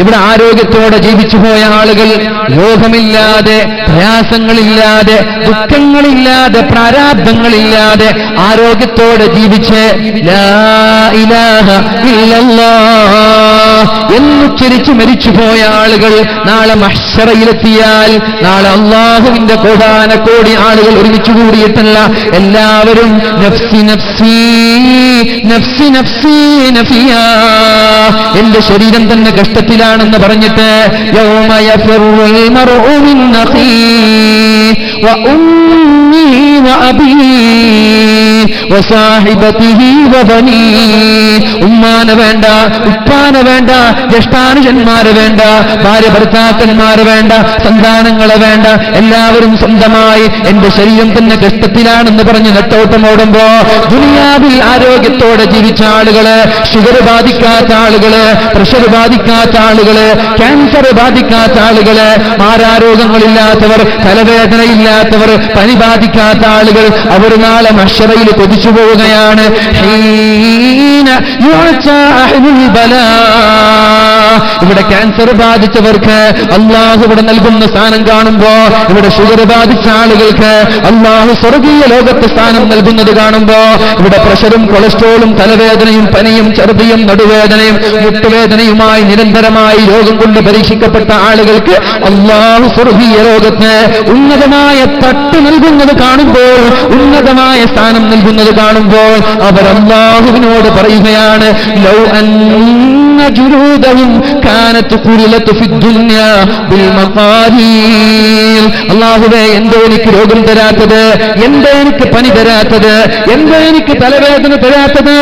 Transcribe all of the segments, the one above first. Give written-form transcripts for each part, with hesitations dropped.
ഇവിടെ ആരോഗ്യത്തോടെ ജീവിച്ചു പോയ ആളുകൾ രോഗമില്ലാതെ, പ്രയാസങ്ങളില്ലാതെ, ദുഃഖങ്ങളില്ലാതെ, പ്രാരാബ്ധങ്ങളില്ലാതെ ആരോഗ്യത്തോടെ ജീവിച്ച് ലാ ഇലാഹ ഇല്ലല്ലാഹ് എന്നുച്ചരിച്ച് മരിച്ചുപോയ ആളുകൾ നാളെ മഹ്ശറയിലെത്തിയാൽ, നാളെ അല്ലാഹുവിന്റെ കോടാനക്കോടി ആളുകൾ ഒരുമിച്ച് കൂടിയിട്ടല്ല, എല്ലാവരും നഫ്സി നഫ്സി നഫ്സി നഫ്സി നഫിയാ, എന്റെ ശരീരം തന്നെ കഷ്ടത്തിലാണെന്ന് പറഞ്ഞിട്ട് യൗമ യഫിറുൽ മർഉ മിൻ അഖീഹി വ ഉമ്മിഹി വ അബീഹി വ സാഹിബതിഹി വ ബനീഹി. ഉമ്മാനെ വേണ്ട, ഉപ്പാനെ വേണ്ട, ജ്യേഷ്ഠാനുജന്മാരെ വേണ്ട, ഭാര്യ ഭർത്താക്കന്മാരെ വേണ്ട, സന്താനങ്ങളെ വേണ്ട, എല്ലാവരും സ്വന്തമായി എന്റെ ശരീരം തന്നെ കഷ്ടത്തിലാണെന്ന് പറഞ്ഞ് നെട്ടോട്ടമോടുമ്പോ ദുനിയാവിൽ ആരോഗ്യത്തോടെ ജീവിച്ച ആളുകള്, ഷുഗർ ബാധിക്കാത്ത ആളുകള്, പ്രഷർ ബാധിക്കാത്ത ആളുകള്, ക്യാൻസർ ബാധിക്കാത്ത ആളുകള്, മാരാരോഗങ്ങളില്ലാത്തവർ, തലവേദനയില്ലാത്തവർ, പനി ബാധിക്കാത്ത ആളുകൾ, അവർ നാളെ മഹ്ശറയിൽ കൊതിച്ചു പോവുകയാണ്. ഇവിടെ ക്യാൻസർ ബാധിച്ചവർക്ക് അല്ലാഹു ഇവിടെ നൽകുന്ന സ്ഥാനം കാണുമ്പോ, ഇവിടെ ഷുഗർ ബാധിച്ച ആളുകൾക്ക് അല്ലാഹു സ്വർഗീയ ലോകത്ത് സ്ഥാനം നൽകുന്നത് കാണുമ്പോ, ഇവിടെ പ്രഷറും കൊളസ്ട്രോളും തലവേദനയും പനിയും ഛർദിയും നടുവേദനയും മുട്ടുവേദനയുമായി നിരന്തരമായി രോഗം കൊണ്ട് പരീക്ഷിക്കപ്പെട്ട ആളുകൾക്ക് അല്ലാഹു സ്വർഗീയ ലോകത്ത് ഉന്നതമായ തട്ട് നൽകുന്നത് കാണുമ്പോൾ, ഉന്നതമായ സ്ഥാനം നൽകുന്നത് കാണുമ്പോൾ അവർ അല്ലാഹുവിനോട് പറയുകയാണ്, ലൗ അന്ന ജുലൂദഹും കാനത് ഖുരിലത് ഫിദ്ദുനിയ ബിൽ മഖാദീർ. അല്ലാഹുവേ, എന്തോ എനിക്ക് രോഗം തരാത്തത്, എന്തോ എനിക്ക് പനി തരാത്തത്, എന്തോ എനിക്ക് തലവേദന തരാത്തത്,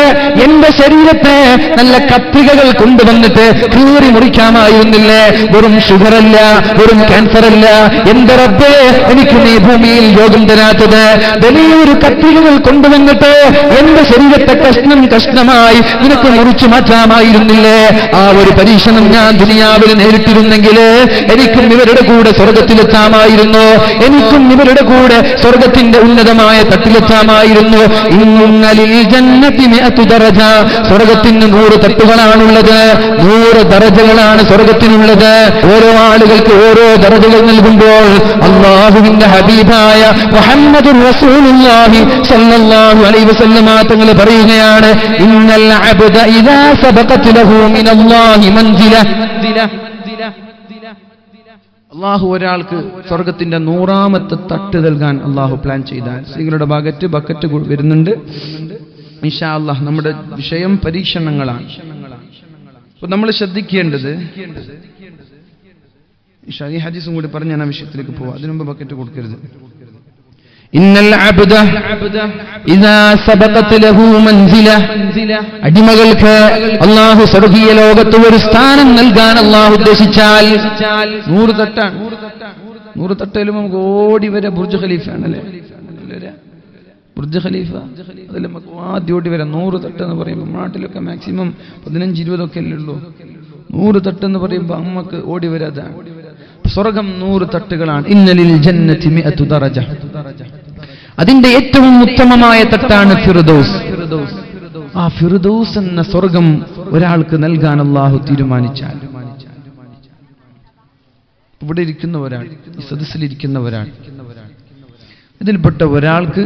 എന്റെ ശരീരത്തെ നല്ല കത്രികകൾ കൊണ്ടുവന്നിട്ട് കീറി മുറിക്കാമായിരുന്നില്ലേ? വെറും ഷുഗറല്ല, വെറും ക്യാൻസറല്ല, എന്റെ റബ്ബേ എനിക്ക് നീ ഭൂമിയിൽ രോഗം തരാത്തത്, വലിയൊരു കത്രികകൾ കൊണ്ടുവന്നിട്ട് എന്റെ ശരീരത്തെ കഷ്ണം കഷ്ണമായി നിനക്ക് മുറിച്ചു മാറ്റാമായിരുന്നില്ലേ? ആ ഒരു പരീക്ഷണം ഞാൻ ദുനിയാവിൽ നേരിട്ടിരുന്നെങ്കിൽ എനിക്കും ഇവരുടെ കൂടെ സ്വർഗത്തിലെത്താമായിരുന്നു, എനിക്കും ഇവരുടെ കൂടെ സ്വർഗത്തിന്റെ ഉന്നതമായ തട്ടിലെത്താമായിരുന്നു. ഇന്നലിൽ ജന്നതി മിഅതു ദറജ, സ്വർഗത്തിന് 100 തട്ടുകളാണുള്ളത്, 100 ദറജകളാണ് സ്വർഗത്തിനുള്ളത്. ഓരോ ആളുകൾക്ക് ഓരോ ദറജകൾ നൽകുമ്പോൾ അല്ലാഹുവിന്റെ ഹബീബായ മുഹമ്മദുർ റസൂലുള്ളാഹി സ്വല്ലല്ലാഹു അലൈഹി വസല്ലമ തങ്ങൾ പറയുകയാണ്, ഇന്നൽ അബ്ദ ഇദാ സബഖത് ലഹു മിനല്ലാഹി മൻസില. അല്ലാഹു ഒരാൾക്ക് സ്വർഗത്തിന്റെ 100ാമത്തെ തട്ട് നൽകാൻ അല്ലാഹു പ്ലാൻ ചെയ്താൽ, സ്ത്രീകളുടെ ബക്കറ്റ് വരുന്നുണ്ട് ഇൻഷാ അല്ലാഹ്. നമ്മുടെ വിഷയം പരീക്ഷണങ്ങളാണ്. അപ്പോൾ നമ്മൾ ശ്രദ്ധിക്കേണ്ടത്, ഈ ഹദീസും കൂടി പറഞ്ഞ് ഞാൻ ആ വിഷയത്തിലേക്ക് പോവാം. അതിനുമുമ്പ് ബക്കറ്റ് കൊടുക്കരുത്. ഇന്നൽ അബ്ദ ഇദാ സബഖത് ലഹു മൻസില, അടിമകൾക്ക് അല്ലാഹു സ്വർഗീയ ലോകത്ത് ഒരു സ്ഥാനം നൽകാൻ അല്ലാഹു ഉദ്ദേശിച്ചാൽ 100 തട്ടാണ്. 100 തട്ടിലും നമുക്ക് ഓടി വരെ ബുർജ് ഖലീഫ ആണല്ലേ, ബുർജ് ഖലീഫ, അതിൽ നമുക്ക് ആദ്യം ഓടി വരാം. 100 തട്ട് എന്ന് പറയുമ്പോൾ നാട്ടിലൊക്കെ മാക്സിമം 15-20 ഒക്കെ അല്ലേ ഉള്ളൂ. 100 തട്ട് എന്ന് പറയുമ്പോൾ അമ്മക്ക് ഓടി വരാതാണ്. സ്വർഗം 100 തട്ടുകളാണ്. ഇന്നലിൽ ജന്നതി മിഅതു ദറജ, അതിന്റെ ഏറ്റവും ഉത്തമമായ തട്ടാണ് ഫിർദൗസ്. ആ ഫിർദൗസ് എന്ന സ്വർഗം ഒരാൾക്ക് നൽകാൻ അല്ലാഹു തീരുമാനിച്ചാൽ, ഇവിടെ ഇരിക്കുന്ന ഒരാൾ, ഈ സദസ്സിലിരിക്കുന്ന ഒരാൾ, ഇതിൽപ്പെട്ട ഒരാൾക്ക്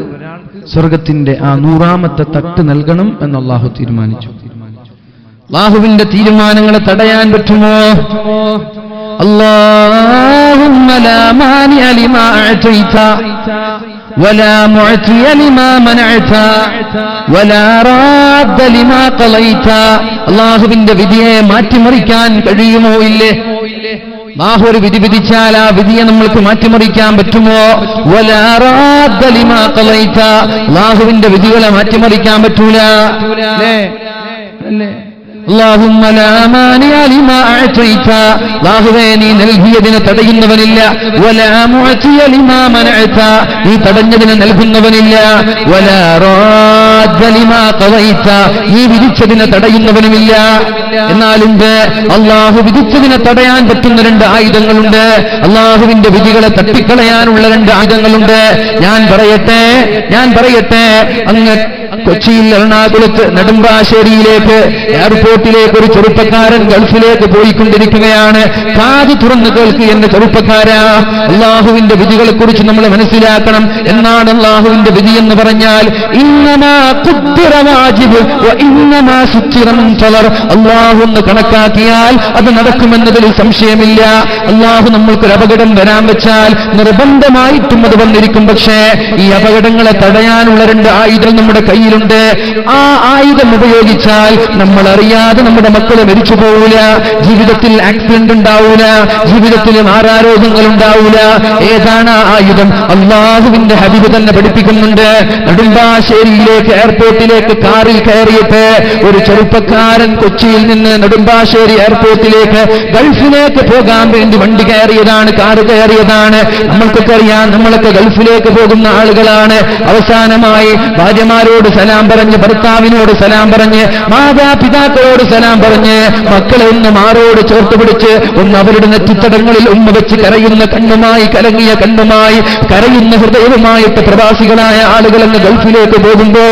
സ്വർഗത്തിന്റെ ആ 100ാമത്തെ തട്ട് നൽകണം എന്ന് അല്ലാഹു തീരുമാനിച്ചു. അല്ലാഹുവിന്റെ തീരുമാനങ്ങളെ തടയാൻ പറ്റുമോ? اللهم لا مانع لما أعطيت ولا معطي لما منعت ولا راد لما قضيت. അല്ലാഹുവിന്റെ വിധിയെ മാറ്റിമറിക്കാൻ കഴിയുമോ? ഇല്ലേ? അല്ലാഹു ഒരു വിധി വിധിച്ചാൽ ആ വിധിയെ നമ്മൾക്ക് മാറ്റിമറിക്കാൻ പറ്റുമോ? വലാ റാദ്ദ ലിമാ ഖളൈത, അല്ലാഹുവിന്റെ വിധികളെ മാറ്റിമറിക്കാൻ പറ്റൂല. അല്ലേ? اللهم لا مانع لما أعطيت, അല്ലാഹുവേ നീ നൽകിയതിനെ തടയുന്നവനില്ല. ولا معطي لما منعت, നീ തടഞ്ഞതിനെ നൽകുന്നവനില്ല. ولا راد لما قضيت, നീ വിധിച്ചതിനെ തടയുന്നവനുമില്ല. എന്നാലുണ്ട് അല്ലാഹു വിധിച്ചതിനെ തടയാൻ പറ്റുന്ന 2 ആയുധങ്ങളുണ്ട്. അല്ലാഹുവിന്റെ വിധികളെ തട്ടിക്കളയാനുള്ള 2 ആയുധങ്ങളുണ്ട്. ഞാൻ പറയട്ടെ, കൊച്ചിയിൽ എറണാകുളത്ത് നെടുമ്പാശ്ശേരിയിലേക്ക് എയർപോർട്ടിലേക്ക് ഒരു ചെറുപ്പക്കാരൻ ഗൾഫിലേക്ക് പോയിക്കൊണ്ടിരിക്കുകയാണ്. കാത് തുറന്നു കേൾക്ക് എന്ന ചെറുപ്പക്കാരാ, അള്ളാഹുവിന്റെ വിധികളെ കുറിച്ച് നമ്മൾ മനസ്സിലാക്കണം. എന്നാണ് അള്ളാഹുവിന്റെ വിധി എന്ന് പറഞ്ഞാൽ ഇന്നമാ ഖുദ്ദിറ വാജിബ് വ ഇന്നമാ സുത്തിറ മുൻതളർ. അള്ളാഹു ഒന്ന് കണക്കാക്കിയാൽ അത് നടക്കുമെന്നതിൽ സംശയമില്ല. അള്ളാഹു നമ്മൾക്കൊരു അപകടം വരാൻ വെച്ചാൽ നിർബന്ധമായിട്ടും അത് വന്നിരിക്കും. പക്ഷേ ഈ അപകടങ്ങളെ തടയാനുള്ള 2 ആയുധം നമ്മുടെ കയ്യിലുണ്ട്. ആ ആയുധം ഉപയോഗിച്ചാൽ നമ്മൾ അറിയാതെ നമ്മുടെ മക്കളെ മരിച്ചു പോകൂല, ജീവിതത്തിൽ ആക്സിഡന്റ് ഉണ്ടാവൂല, ജീവിതത്തിൽ മാറാരോഗങ്ങൾ ഉണ്ടാവൂല. ഏതാണ് ആ ആയുധം? അള്ളാഹുവിന്റെ ഹബീബ് തന്നെ പഠിപ്പിക്കുന്നുണ്ട്. നെടുമ്പാശ്ശേരിയിലേക്ക് എയർപോർട്ടിലേക്ക് കാറിൽ കയറിയിട്ട് ഒരു ചെറുപ്പക്കാരൻ കൊച്ചിയിൽ നിന്ന് നെടുമ്പാശ്ശേരി എയർപോർട്ടിലേക്ക് ഗൾഫിലേക്ക് പോകാൻ വേണ്ടി വണ്ടി കയറിയതാണ്, കാറ് കയറിയതാണ്. നമ്മൾക്കൊക്കെ അറിയാം, നമ്മളൊക്കെ ഗൾഫിലേക്ക് പോകുന്ന ആളുകളാണ്. അവസാനമായി ഭാര്യമാരോട് സലാം പറഞ്ഞ്, ഭർത്താവിനോട് സലാം പറഞ്ഞ്, മാതാപിതാക്കളോട് സലാം പറഞ്ഞ്, മക്കളെ ഒന്ന് മാറോട് ചേർത്ത് പിടിച്ച് ഒന്ന് അവരുടെ നെറ്റിത്തടങ്ങളിൽ ഉമ്മ വെച്ച് കരയുന്ന കണ്ണുമായി, കലങ്ങിയ കണ്ണുമായി, കരയുന്ന ഹൃദയവുമായിട്ട് പ്രവാസികളായ ആളുകൾ എന്ന് ഗൾഫിലേക്ക് പോകുമ്പോ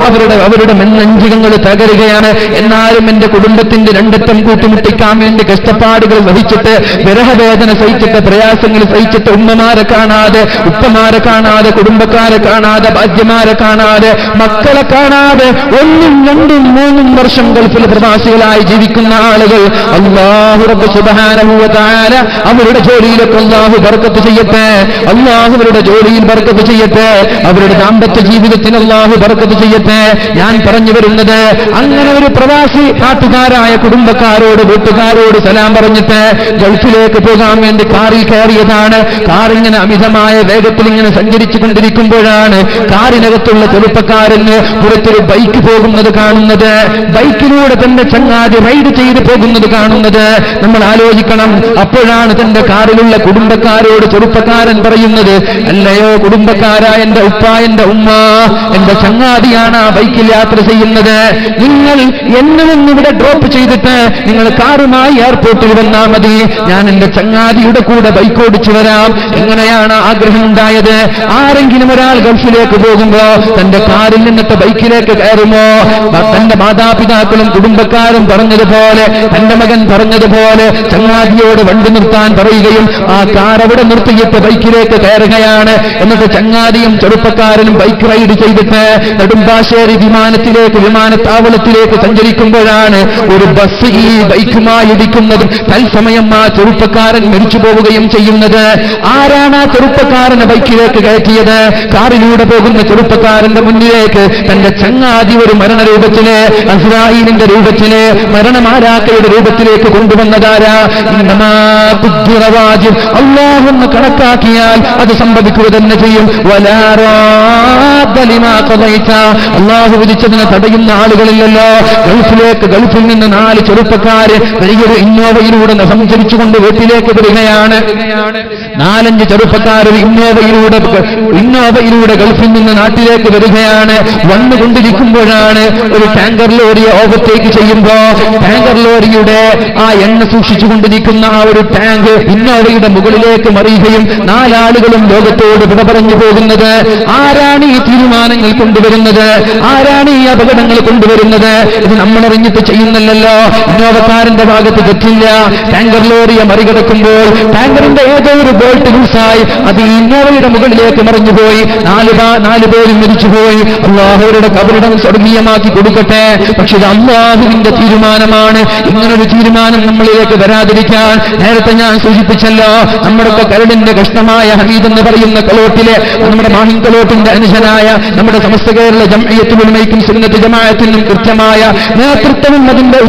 അവരുടെ മെന്നഞ്ചികങ്ങൾ തകരുകയാണ്. എന്നാലും എന്റെ കുടുംബത്തിന്റെ 2 അറ്റം കൂട്ടിമുട്ടിക്കാൻ വേണ്ടി കഷ്ടപ്പാടുകൾ വഹിച്ചിട്ട്, വിരഹവേദന സഹിച്ചിട്ട്, പ്രയാസങ്ങൾ സഹിച്ചിട്ട്, ഉമ്മമാരെ കാണാതെ, ഉപ്പമാരെ കാണാതെ, കുടുംബക്കാരെ കാണാതെ, ഭാര്യമാരെ കാണാതെ, മക്കളെ കാണാതെ 1, 2, 3 വർഷം ഗൾഫിൽ പ്രവാസികളായി ജീവിക്കുന്ന ആളുകൾ, അല്ലാഹു റബ്ബ് സുബ്ഹാനഹു വ തആല അവരുടെ ജോലിയിലൊക്കെ അല്ലാഹു ബർക്കത്ത് ചെയ്യട്ടെ. അല്ലാഹു അവരുടെ ജോലിയിൽ ബർക്കത്ത് ചെയ്യട്ടെ. അവരുടെ ദാമ്പത്യ ജീവിതത്തിന് അല്ലാഹു ബർക്കത്ത് ചെയ്യട്ടെ. ഞാൻ പറഞ്ഞു വരുന്നത്, അങ്ങനെ ഒരു പ്രവാസി നാട്ടുകാരായ കുടുംബക്കാരോട്, വീട്ടുകാരോട് സലാം പറഞ്ഞിട്ട് ഗൾഫിലേക്ക് പോകാൻ വേണ്ടി കാറിൽ കയറിയതാണ്. കാറിങ്ങനെ അമിതമായ വേഗത്തിൽ ഇങ്ങനെ സഞ്ചരിച്ചു കൊണ്ടിരിക്കുമ്പോഴാണ് കാറിനകത്തുള്ള ചെറുപ്പക്കാരന് പുറത്തൊരു ബൈക്ക് പോകുന്നത് കാണുന്നത്. ബൈക്കിലൂടെ തന്റെ ചങ്ങാതി റൈഡ് ചെയ്ത് പോകുന്നത് കാണുന്നത്. നമ്മൾ ആലോചിക്കണം. അപ്പോഴാണ് തന്റെ കാറിലുള്ള കുടുംബക്കാരോട് ചെറുപ്പക്കാരൻ പറയുന്നത്, അല്ലയോ കുടുംബക്കാരാ, എന്റെ ഉപ്പ, എന്റെ ഉമ്മ, എന്റെ ചങ്ങാതിയാണ് ആ ബൈക്കിൽ യാത്ര ചെയ്യുന്നത്. നിങ്ങൾ എന്നെ ഇവിടെ ഡ്രോപ്പ് ചെയ്തിട്ട് നിങ്ങൾ കാറുമായി എയർപോർട്ടിൽ വന്നാൽ മതി, ഞാൻ എന്റെ ചങ്ങാതിയുടെ കൂടെ ബൈക്ക് ഓടിച്ചു വരാം. എങ്ങനെയാണ് ആഗ്രഹം ഉണ്ടായത്? ആരെങ്കിലും ഒരാൾ ഗൾഫിലേക്ക് പോകുമ്പോ തന്റെ കാറിൽ നിന്നിട്ട് ബൈക്കിലേക്ക് കയറുമോ? തന്റെ മാതാപിതാക്കളും കുടുംബക്കാരും പറഞ്ഞതുപോലെ, തന്റെ മകൻ പറഞ്ഞതുപോലെ ചങ്ങാതിയോട് വണ്ടി നിർത്താൻ പറയുകയും ആ കാർ അവിടെ നിർത്തിയിട്ട് ബൈക്കിലേക്ക് കയറുകയാണ്. എന്നിട്ട് ചങ്ങാതിയും ചെറുപ്പക്കാരനും ബൈക്ക് റൈഡ് ചെയ്തിട്ട് നെടുമ്പാശ്ശേരി വിമാനത്താവളത്തിലേക്ക് സഞ്ചരിക്കുമ്പോഴാണ് ഒരു ബസ് ഈ ബൈക്കുമായി ഇടിക്കുന്നതും തത്സമയം ആ ചെറുപ്പക്കാരൻ മരിച്ചു പോവുകയും ചെയ്യുന്നത്. ആരാണ് ആ ചെറുപ്പക്കാരനെ ബൈക്കിലേക്ക് കയറ്റിയത്? കാറിലൂടെ പോകുന്ന ചെറുപ്പക്കാരന്റെ മുന്നിലേക്ക് തന്റെ ചങ്ങാതി ഒരു മരണരൂപത്തില്, അസ്രായീലിന്റെ രൂപത്തില്, മരണമാലാക്കയുടെ രൂപത്തിലേക്ക് കൊണ്ടുവന്നതാരാ? അല്ലാഹു കണക്കാക്കിയാൽ അത് സംഭവിക്കുക തന്നെ ചെയ്യും. അല്ലാഹു വിധിച്ചതിനെ തടയുന്ന ആളുകളില്ലല്ലോ. ഗൾഫിൽ നിന്ന് 4 ചെറുപ്പക്കാര് വലിയൊരു ഇന്നോവയിലൂടെ സഞ്ചരിച്ചുകൊണ്ട് വീട്ടിലേക്ക് വരികയാണ്. 4-5 ചെറുപ്പക്കാർ ഇന്നോവയിലൂടെ ഗൾഫിൽ നിന്ന് നാട്ടിലേക്ക് വരികയാണ്. വന്നുകൊണ്ടിരിക്കുമ്പോഴാണ് ഒരു ടാങ്കർ ലോറിയെ ഓവർടേക്ക് ചെയ്യുമ്പോ ടാങ്കർ ലോറിയുടെ ആ എണ്ണ സൂക്ഷിച്ചുകൊണ്ടിരിക്കുന്ന ആ ഒരു ടാങ്ക് ഇന്നോവയുടെ മുകളിലേക്ക് മറിയുകയും 4 ആളുകളും ലോകത്തോട് വിട പറഞ്ഞു പോകുന്നത്. ആരാണ് ഈ തീരുമാനങ്ങൾ കൊണ്ടുവരുന്നത്? ആരാണ് ഈ അപകടങ്ങൾ കൊണ്ടുവരുന്നത്? ഇത് നമ്മളറിഞ്ഞിട്ട് ചെയ്യുന്നില്ലല്ലോ. ഇന്നോവക്കാരന്റെ ഭാഗത്ത് തെറ്റില്ല. ടാങ്കർ ലോറിയെ മറികടക്കുമ്പോൾ ടാങ്കറിന്റെ ഏതോ ഒരു ബോൾട്ട് ലൂസായി അത് ഇന്നോവയുടെ മുകളിലേക്ക് മറിഞ്ഞുപോയി. 4 പേരും മരിച്ചുപോയി. അല്ലാഹുവിന്റെ കബറിടം സ്വർഗീയമാക്കി കൊടുക്കട്ടെ. പക്ഷെ ഇത് അല്ലാഹുവിന്റെ തീരുമാനമാണ്. ഇങ്ങനൊരു തീരുമാനം നമ്മളിലേക്ക് വരാതിരിക്കാൻ നേരത്തെ ഞാൻ സൂചിപ്പിച്ചല്ലോ. നമ്മുടെ കരടിന്റെ കഷ്ണമായ ഹമീദ് എന്ന് പറയുന്ന കലോട്ടിലെ നമ്മുടെ മാഹിൻ കലോട്ടിന്റെ അനുജനായ നമ്മുടെ സമസ്ത കേരള ജംഇയ്യത്തുൽ ഉലമയ്ക്കും സുന്നത്ത് ജമാഅത്തിനും കൃത്യമായ നേതൃത്വവും അതിന്റെ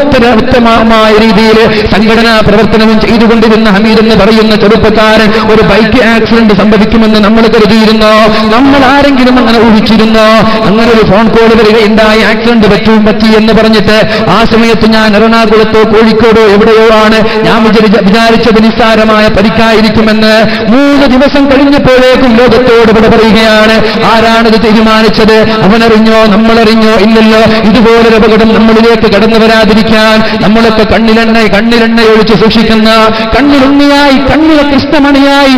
ഉത്തമമായ രീതിയിൽ സംഘടനാ പ്രവർത്തനവും ചെയ്തുകൊണ്ടിരുന്ന ഹമീദ് എന്ന് പറയുന്ന ചെറുപ്പക്കാരൻ ഒരു ബൈക്ക് ആക്സിഡന്റ് സംഭവിക്കുമെന്ന് നമ്മൾ കരുതിയിരുന്നോ? നമ്മൾ ആരെങ്കിലും അങ്ങനെ ഊഹിച്ചിരുന്നോ? അങ്ങനെ ഒരു ഫോൺ കോൾ വരികയുണ്ടായി, ആക്സിഡന്റ് പറ്റി എന്ന് പറഞ്ഞിട്ട്. ആ സമയത്ത് ഞാൻ എറണാകുളത്തോ കോഴിക്കോടോ എവിടെയോ ആണ്. ഞാൻ വിചാരിച്ചത് നിസ്സാരമായ പരിക്കായിരിക്കുമെന്ന്. 3 ദിവസം കഴിഞ്ഞപ്പോഴേക്കും ലോകത്തോട് ഇവിടെ പറയുകയാണ്. ആരാണിത് തീരുമാനിച്ചത്? അവനറിഞ്ഞോ? നമ്മളറിഞ്ഞോ? ഇല്ലല്ലോ. ഇതുപോലൊരു അപകടം നമ്മളിലേക്ക് കടന്നു വരാതിരിക്കാൻ നമ്മളൊക്കെ കണ്ണിലെണ്ണ ഒഴിച്ച് സൂക്ഷിക്കുന്ന, കണ്ണിലുണ്ണിയായി കണ്ണിലെ കൃഷ്ണമണിയായി അതിയായി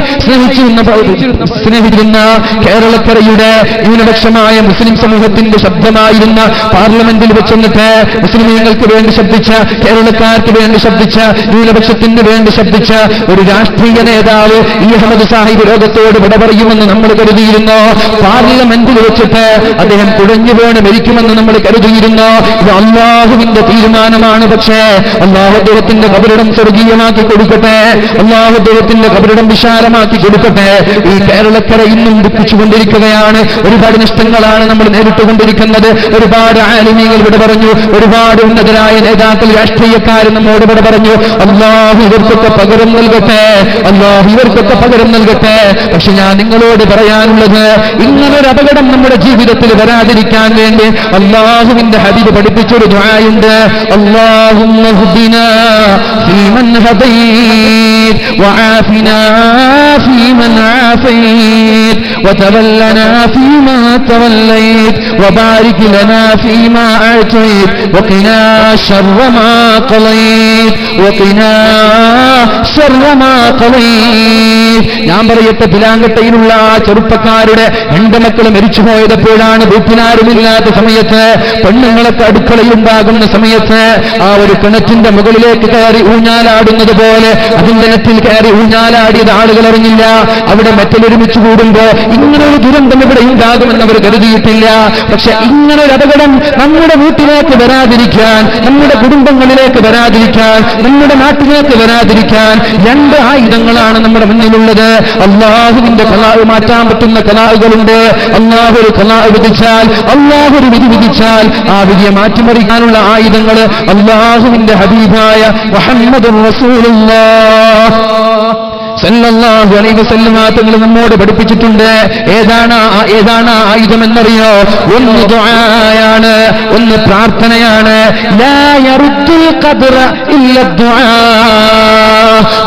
സ്നേഹിച്ചിരുന്ന കേരളക്കരയുടെ ന്യൂനപക്ഷമായ മുസ്ലിം സമൂഹത്തിന്റെ ശബ്ദമായിരുന്ന പാർലമെന്റിൽ വെച്ചെന്നിട്ട് മുസ്ലിമീങ്ങൾക്ക് വേണ്ടി ശബ്ദിച്ച, കേരളക്കാർക്ക് വേണ്ടി ശബ്ദിച്ച, ന്യൂനപക്ഷത്തിന് വേണ്ടി ശബ്ദിച്ച ഒരു രാഷ്ട്രീയ നേതാവ് ഈ അഹമ്മദ് സാഹിബ് ലോകത്തോട് വിട പറയുമെന്ന് നമ്മൾ കരുതിയിരുന്നു. പാർലമെന്റിൽ വെച്ചിട്ട് അദ്ദേഹം കുഴഞ്ഞു വീണ് മരിക്കുമെന്ന് നമ്മൾ കരുതിയിരുന്നു. ഇത് അല്ലാഹുവിന്റെ തീരുമാനമാണ്. പക്ഷേ അല്ലാഹു അദ്ദേഹത്തിന്റെ ഖബറിടം സ്വർഗീയമാക്കി കൊടുക്കട്ടെ, അല്ലാഹു അദ്ദേഹത്തിന്റെ ഖബറിടം വിശാലമാക്കി കൊടുക്കട്ടെ. ഈ കേരളക്കര ഇന്നും ദുഃഖിച്ചുകൊണ്ടിരിക്കുകയാണ്. ഒരുപാട് നഷ്ടങ്ങളാണ് നമ്മൾ നേരിട്ടുകൊണ്ടിരിക്കുന്നത്. ഒരുപാട് ആലിമീങ്ങൾ ഇവിടെ പറഞ്ഞു, ഒരുപാട് ഉന്നതരായ നേതാക്കൾ, രാഷ്ട്രീയക്കാർ നമ്മോട് ഇവിടെ പറഞ്ഞു. അല്ലാഹു ഇവർക്കൊക്കെ പകരം നൽകട്ടെ, അല്ലാഹു ഇവർക്കൊക്കെ പകരം നൽകട്ടെ. പക്ഷെ ഞാൻ നിങ്ങളോട് പറയാനുള്ളത്, ഇങ്ങനൊരു അപകടം നമ്മുടെ ജീവിതത്തിൽ വരാതിരിക്കാൻ വേണ്ടി അല്ലാഹുവിന്റെ ഹബീബ് പഠിപ്പിച്ചൊരു ദുആയുണ്ട്. അല്ലാഹുമ്മ ഹുദിനാ ഫീമൻ ഹദൈത് വആഫിനാ ഫീമൻ ആഫൈത് വതവല്ലനാ ഫീമാ തവല്ലൈത് വബാരിക് ലനാ ഫീമാ അഅതൈത് വഖിനാ ശർറ മാ ഖളൈത് വഖിനാ ശർറ മാ ഖളൈത്. ഞാൻ പറയട്ടെ, പിലാങ്കട്ടയിലുള്ള ആ ചെറുപ്പക്കാരുടെ 2 മക്കൾ മരിച്ചുപോയതെപ്പോഴാണ്? വീട്ടിലാരുമില്ലാത്ത സമയത്ത്, പെണ്ണുങ്ങളൊക്കെ അടുക്കളയിലുണ്ടാകുന്ന സമയത്ത്, ആ ഒരു കിണറ്റിന്റെ മുകളിലേക്ക് കയറി ഊഞ്ഞാലാടുന്നത് പോലെ അതിന്റെ നെറ്റിൽ കയറി ഊഞ്ഞാലാടിയത് ആളുകൾ അറിഞ്ഞില്ല. അവിടെ മെറ്റലൊരുമിച്ച് കൂടുമ്പോ ഇങ്ങനൊരു ദുരന്തം ഇവിടെ ഉണ്ടാകുമെന്ന് അവർ കരുതിയിട്ടില്ല. പക്ഷെ ഇങ്ങനൊരു അപകടം നമ്മുടെ വീട്ടിലേക്ക് വരാതിരിക്കാൻ, നമ്മുടെ കുടുംബങ്ങളിലേക്ക് വരാതിരിക്കാൻ, നമ്മുടെ നാട്ടിലേക്ക് വരാതിരിക്കാൻ 2 ആയുധങ്ങളാണ് നമ്മുടെ മുന്നിലുള്ളത്. അല്ലാഹുവിന്റെ ഖലാഅ് മാറ്റാൻ പറ്റുന്ന ഖലാഅുകളുണ്ട്. അല്ലാഹു ഒരു ഖലാഅ് വിധിച്ചാൽ, അല്ലാഹു ഒരു വിധി വിധിച്ചാൽ ആ വിധിയെ മാറ്റിമറിക്കാനുള്ള ആയുധങ്ങൾ അല്ലാഹുവിന്റെ ഹബീബായ മുഹമ്മദുർ റസൂലുള്ളാഹ് സല്ലല്ലാഹു അലൈഹി വസല്ലം തങ്ങൾ നമ്മോട് പഠിപ്പിച്ചിട്ടുണ്ട്. ഏതാണ് ആയുധം എന്നറിയോ? ഒന്ന് ദുആയാണ്, ഒന്ന് പ്രാർത്ഥനയാണ്. ലാ യറുദ്ദുൽ ഖദ്റ ഇല്ല ദുആ.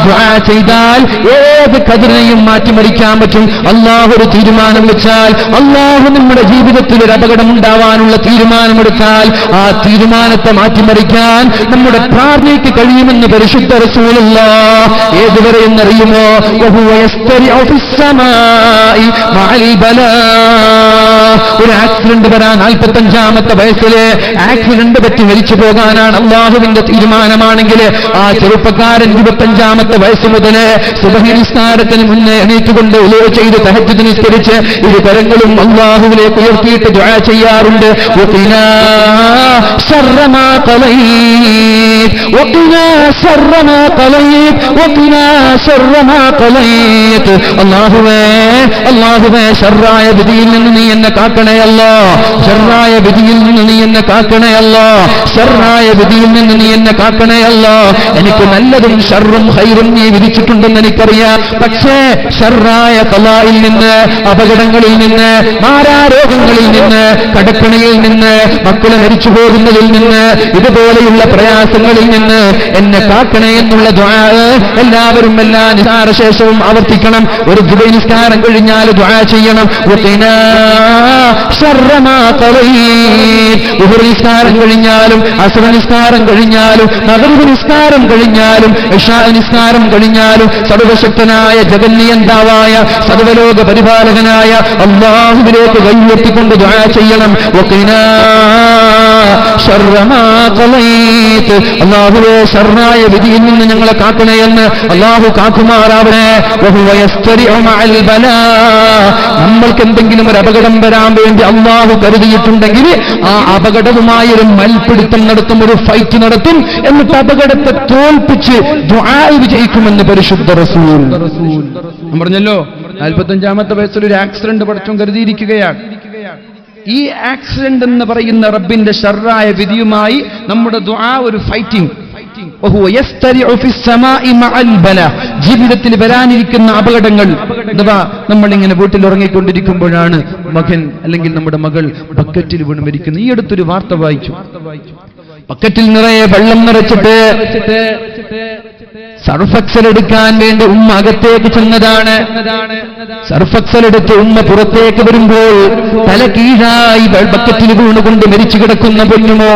ദുആ ചെയ്താൽ ഏത് ഖദ്റിനെയും മാറ്റിമറിക്കാൻ പറ്റും. അല്ലാഹു ഒരു തീരുമാനം വെച്ചാൽ, അല്ലാഹു നമ്മുടെ ജീവിതത്തിൽ ഒരു അപകടം ഉണ്ടാവാനുള്ള തീരുമാനമെടുത്താൽ ആ തീരുമാനത്തെ മാറ്റിമറിക്കാൻ നമ്മുടെ പ്രാർത്ഥനയ്ക്ക് കഴിയുമെന്ന് പരിശുദ്ധ റസൂലുള്ളാഹ്. ഏതുവരെ എന്നറിയുമോ? وهو يسترع في السماء مع البلاء. ഒരു ആക്സിഡന്റ് വരാൻ 45-ാമത്തെ വയസ്സിലെ ആക്സിഡന്റ് പറ്റി മരിച്ചു പോകാനാണ് അല്ലാഹുവിന്റെ തീരുമാനമാണെങ്കിൽ, ആ ചെറുപ്പക്കാരൻ 25-ാമത്തെ വയസ്സ് മുതൽ സുബ്ഹി നിസ്കാരത്തിന് മുന്നേ എണീറ്റുകൊണ്ട് ഉളൂ ചെയ്ത് തഹജ്ജുദ് നിസ്കരിച്ച് 2 കരങ്ങളും അല്ലാഹുവിലേക്ക് ഉയർത്തിയിട്ട് ദുആ ചെയ്യാറുണ്ട്. വഖിനാ ശർറ മാ ഖളൈത് വഖിനാ ശർറ മാ ഖളൈത് വഖിനാ ശർറ മാ ഖളൈത്. അല്ലാഹുവേ ശർറായ വിധിയിൽ നിന്ന് നീ എന്നെ കാക്കണേ അല്ലാ, ശർറായ വിധിയിൽ നിന്ന് നീ എന്നെ കാക്കണേ അല്ലാ, ശർറായ വിധിയിൽ നിന്ന് നീ എന്നെ കാക്കണേ അല്ലാ. എനിക്ക് നല്ലതും ശർറും ഖൈറും നീ വിധിച്ചിട്ടുണ്ടെന്ന് എനിക്കറിയാം. പക്ഷേ ശർറായ ഖലായിൽ നിന്ന്, അപകടങ്ങളിൽ നിന്ന്, മാരാരോഗങ്ങളിൽ നിന്ന്, കടക്കണിയിൽ നിന്ന്, മക്കളെ മരിച്ചു പോകുന്നതിൽ നിന്ന്, ഇതുപോലെയുള്ള പ്രയാസങ്ങളിൽ നിന്ന് എന്നെ കാക്കണേ എന്നുള്ള ദുആ എല്ലാവരും എല്ലാ നിസ്കാരശേഷവും ആവർത്തിക്കണം. ഒരു ദുആ നിസ്കാരം കഴിഞ്ഞാൽ ദുആ ചെയ്യണം. വഖിനാ ശർറ മാ ഖളൈത്. ദുഹർ നിസ്കാരം കഴിഞ്ഞാലും, അസ്ർ നിസ്കാരം കഴിഞ്ഞാലും, മഗ്രിബ് നിസ്കാരം കഴിഞ്ഞാലും, ഇശാ നിസ്കാരം കഴിഞ്ഞാലും സർവശക്തനായ ജഗന്നിയന്താവായ സർവലോക പരിപാലകനായ അല്ലാഹുവിലേക്ക് കൈയുയർത്തിക്കൊണ്ട് ദുആ ചെയ്യണം. വഖിനാ ശർറ മാ ഖളൈത്. അല്ലാഹുവേ ശർറായ വിധിയിൽ നിന്ന് ഞങ്ങളെ കാക്കണേ എന്ന് അല്ലാഹു കാക്കുമാറാവണേ. വഹുവ യസ്തരിഉ മഅൽ ബലാ. നമ്മൾക്ക് എന്തെങ്കിലും ഒരു അപകടം വരാൻ വേണ്ടി അല്ലാഹു കരുതിയിട്ടുണ്ടെങ്കിൽ ആ അപകടവുമായൊരു മൽപ്പിടുത്തം നടത്തും, ഒരു ഫൈറ്റ് നടത്തും. എന്നിട്ട് അപകടത്തെ തോൽപ്പിച്ച് ദുആ വിജയിക്കുമെന്ന് പരിശുദ്ധ റസൂൽ പറഞ്ഞല്ലോ. 45-ാമത്തെ വയസ്സിൽ ഒരു ആക്സിഡന്റ് പടച്ചോൻ കരുതിയിരിക്കുകയാണ്. ഈ ആക്സിഡന്റ് എന്ന് പറയുന്ന റബ്ബിന്റെ ശർറായ വിധിയുമായി നമ്മുടെ ദുആ ഒരു ഫൈറ്റിംഗ്. ജീവിതത്തിൽ വരാനിരിക്കുന്ന അപകടങ്ങൾ അഥവാ നമ്മളിങ്ങനെ വീട്ടിൽ ഉറങ്ങിക്കൊണ്ടിരിക്കുമ്പോഴാണ് മകൻ അല്ലെങ്കിൽ നമ്മുടെ മകൾ ബക്കറ്റിൽ വീണ് മരിക്കുന്നത്. ഈ അടുത്തൊരു വാർത്ത വായിച്ചു. ബക്കറ്റിൽ നിറയെ വെള്ളം നിറച്ചിട്ട് സർഫക്സൽ എടുക്കാൻ വേണ്ടി ഉമ്മ അകത്തേക്ക് ചെന്നതാണ്. സർഫക്സൽ എടുത്ത് ഉമ്മ പുറത്തേക്ക് വരുമ്പോൾ തല കീഴായി ബക്കറ്റിൽ വീണുകൊണ്ട് മരിച്ചു കിടക്കുന്ന പൊന്നുമോ.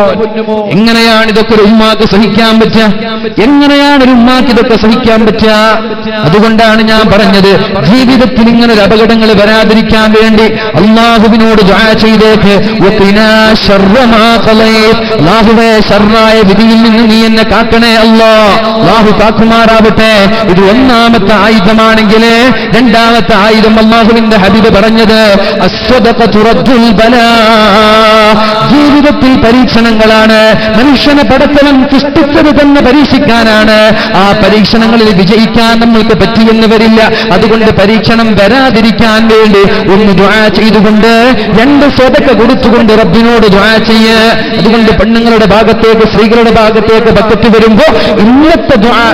എങ്ങനെയാണ് ഇതൊക്കെ ഒരു ഉമ്മാക്ക് സഹിക്കാൻ പറ്റുക? എങ്ങനെയാണ് ഒരു ഉമ്മാക്ക് ഇതൊക്കെ സഹിക്കാൻ പറ്റുക? അതുകൊണ്ടാണ് ഞാൻ പറഞ്ഞത്, ജീവിതത്തിൽ ഇങ്ങനെ ഒരു അപകടങ്ങൾ വരാതിരിക്കാൻ വേണ്ടി അല്ലാഹുവിനോട് ദുആ ചെയ്തേക്ക്. അല്ലാഹുവേ, ശർറായ വിധിയിൽ നിന്ന് നീ എന്നെ കാക്കണേ അല്ലാഹ്. അല്ലാഹു കാക്കുമാറാവട്ടെ. ഇത് ഒന്നാമത്തെ ആയുധമാണെങ്കിൽ രണ്ടാമത്തെ ആയുധം അല്ലാഹുവിന്റെ ഹബീബ് പറഞ്ഞത് അസ്സദഖതു റദ്ദുൽ ബലാ. ജീവിതത്തിൽ പരീക്ഷണങ്ങളാണ്. മനുഷ്യനെ പടച്ചവൻ സൃഷ്ടിച്ചത് തന്നെ പരീക്ഷിക്കാനാണ്. ആ പരീക്ഷണങ്ങളിൽ വിജയിക്കാൻ നമ്മൾക്ക് പറ്റിയെന്ന് വരില്ല. അതുകൊണ്ട് പരീക്ഷണം വരാതിരിക്കാൻ വേണ്ടി ഒന്ന് ദുആ ചെയ്തുകൊണ്ട്, രണ്ട് സ്വതക്ക കൊടുത്തുകൊണ്ട് റബ്ബിനോട് ദുആ ചെയ്യ്. അതുകൊണ്ട് പെണ്ണുങ്ങളുടെ ഭാഗത്തേക്ക്, സ്ത്രീകളുടെ ഭാഗത്തേക്ക് ബക്കറ്റ് വരുമ്പോ ഇന്നത്തെ ദുആ,